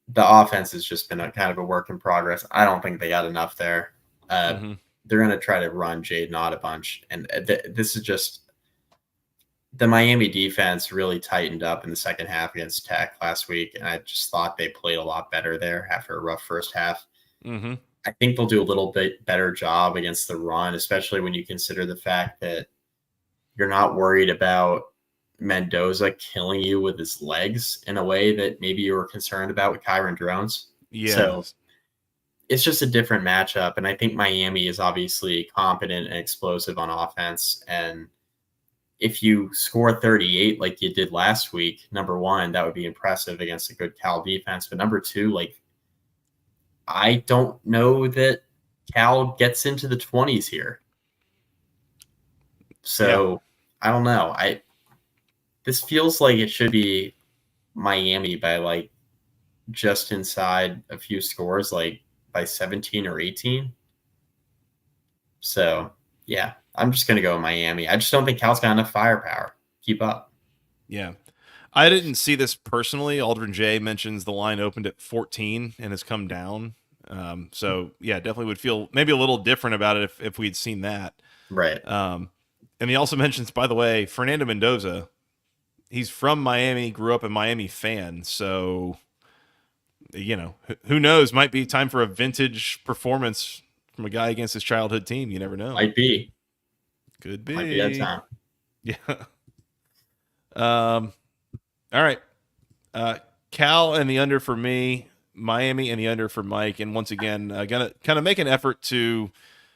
The offense has just been kind of a work in progress. I don't think they got enough there. They're going to try to run Jade Knott a bunch. And this is just the Miami defense really tightened up in the second half against Tech last week. And I just thought they played a lot better there after a rough first half. Mm-hmm. I think they'll do a little bit better job against the run, especially when you consider the fact that you're not worried about Mendoza killing you with his legs in a way that maybe you were concerned about with Kyron Drones. Yeah. So it's just a different matchup. And I think Miami is obviously competent and explosive on offense. And if you score 38 like you did last week, number one, that would be impressive against a good Cal defense. But number two, like, I don't know that Cal gets into the 20s here. So yeah. I don't know. This feels like it should be Miami by like just inside a few scores, like by 17 or 18. So yeah, I'm just going to go with Miami. I just don't think Cal's got enough firepower. Keep up. Yeah. I didn't see this personally. Aldrin J mentions the line opened at 14 and has come down. So yeah, definitely would feel maybe a little different about it if we'd seen that. Right. And he also mentions, by the way, Fernando Mendoza. He's from Miami, grew up a Miami fan. So, who knows? Might be time for a vintage performance from a guy against his childhood team. You never know. Might be. Could be. Might be that time. Yeah. All right. Cal and the under for me. Miami and the under for Mike. And once again, gonna kind of make an effort to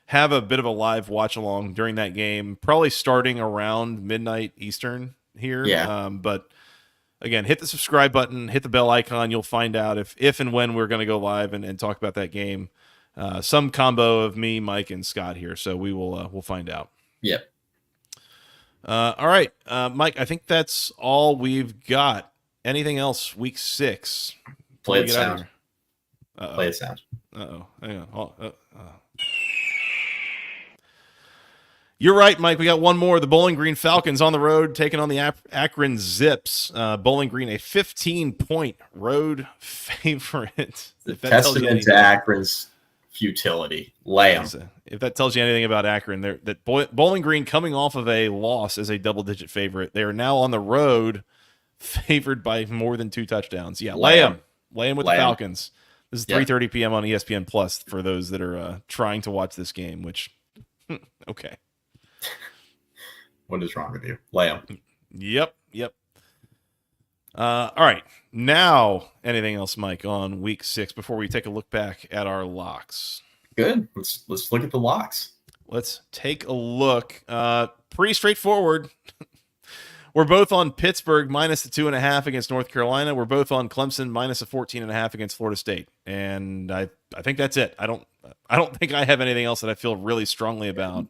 have a bit of a live watch along during that game, probably starting around midnight Eastern here. Yeah. But again, hit the subscribe button, hit the bell icon. You'll find out if and when we're going to go live and talk about that game. Some combo of me, Mike, and Scott here. So we'll find out. Yep. All right, Mike, I think that's all we've got. Anything else week 6? Play it sound. Play it sound. Uh-oh. Hang on. You're right, Mike. We got one more. The Bowling Green Falcons on the road taking on the Akron Zips. Bowling Green, a 15-point road favorite. The testament to Akron's futility. Lay 'em. If that tells you anything about Akron, that Bowling Green coming off of a loss as a double-digit favorite. They are now on the road favored by more than 2 touchdowns. Yeah, lay them. Lay them with the Falcons. This is 3:30 p.m. on ESPN Plus for those that are trying to watch this game, which, okay. What is wrong with you? Lay them. Yep. All right. Now, anything else, Mike, on week 6 before we take a look back at our locks? Good. Let's look at the locks. Let's take a look. Pretty straightforward. We're both on Pittsburgh minus the 2.5 against North Carolina. We're both on Clemson minus a 14.5 against Florida State. And I think that's it. I don't think I have anything else that I feel really strongly about.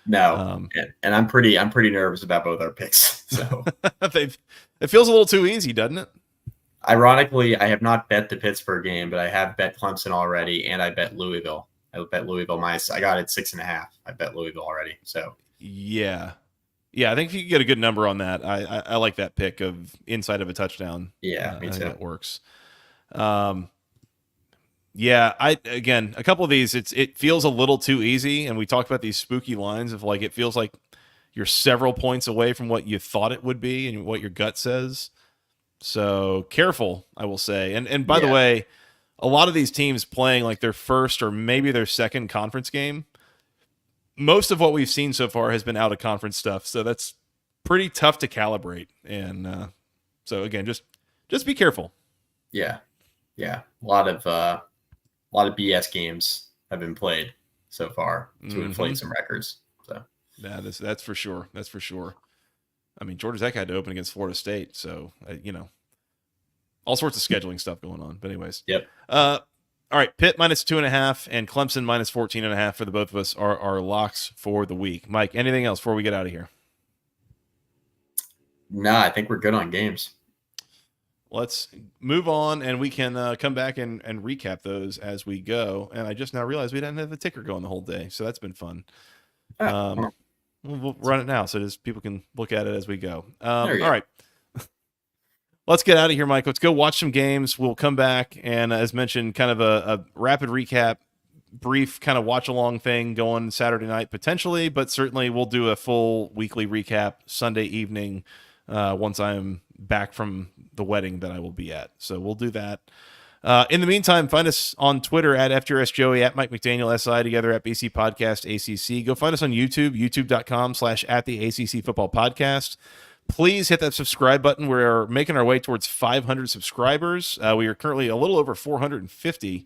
No, and I'm pretty nervous about both our picks. So it feels a little too easy, doesn't it? Ironically, I have not bet the Pittsburgh game, but I have bet Clemson already, and I bet Louisville. I bet Louisville minus. I got it 6.5. I bet Louisville already. So yeah. I think if you can get a good number on that, I like that pick of inside of a touchdown. Yeah, me too. That works. Yeah, again, a couple of these, it feels a little too easy, and we talked about these spooky lines of like it feels like you're several points away from what you thought it would be and what your gut says. So careful, I will say. And by the way, a lot of these teams playing like their first or maybe their second conference game, most of what we've seen so far has been out of conference stuff. So that's pretty tough to calibrate. And so again, just be careful. Yeah. A lot of BS games have been played so far to inflate some records. So that's for sure. That's for sure. I mean, Georgia Tech had to open against Florida State, so all sorts of scheduling stuff going on. But anyways, yep. All right, Pitt minus 2.5 and Clemson minus 14.5 for the both of us are our locks for the week. Mike, anything else before we get out of here? No, I think we're good on games. Let's move on, and we can come back and recap those as we go. And I just now realized we didn't have the ticker going the whole day, so that's been fun. We'll run it now so just people can look at it as we go. All right. Let's get out of here, Mike. Let's go watch some games. We'll come back and, as mentioned, kind of a rapid recap, brief kind of watch-along thing going Saturday night potentially, but certainly we'll do a full weekly recap Sunday evening once I'm back from the wedding that I will be at. So we'll do that. In the meantime, find us on Twitter at FTRSJoey, at Mike McDaniel SI, together at BC Podcast ACC. Go find us on YouTube, youtube.com/@the ACC Football Podcast. Please hit that subscribe button. We're making our way towards 500 subscribers. We are currently a little over 450.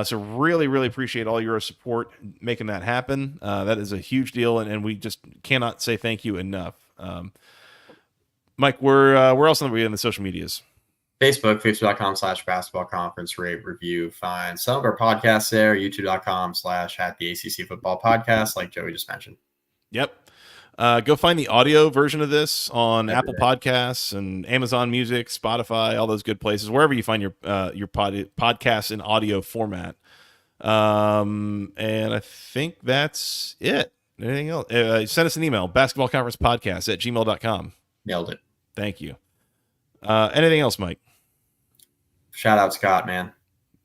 So really, really appreciate all your support making that happen. That is a huge deal, and we just cannot say thank you enough. Mike, where else are we in the social medias? Facebook.com/basketball conference rate review. Find some of our podcasts there. YouTube.com/@the ACC Football Podcast, like Joey just mentioned. Yep. Go find the audio version of this on Apple Podcasts and Amazon Music, Spotify, all those good places, wherever you find your podcasts in audio format. And I think that's it. Anything else? Send us an email, basketballconferencepodcast@gmail.com. Nailed it. Thank you. Anything else, Mike? Shout out Scott, man.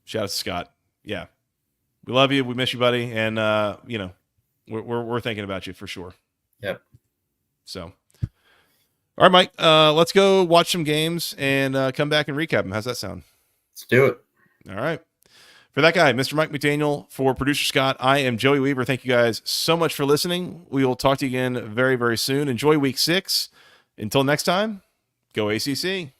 Shout out to Scott. Yeah. We love you. We miss you, buddy. And, we're thinking about you for sure. Yep. So, all right, Mike, let's go watch some games and come back and recap them. How's that sound? Let's do it. All right. For that guy, Mr. Mike McDaniel, for producer Scott, I am Joey Weaver. Thank you guys so much for listening. We will talk to you again very, very soon. Enjoy week 6. Until next time, go ACC.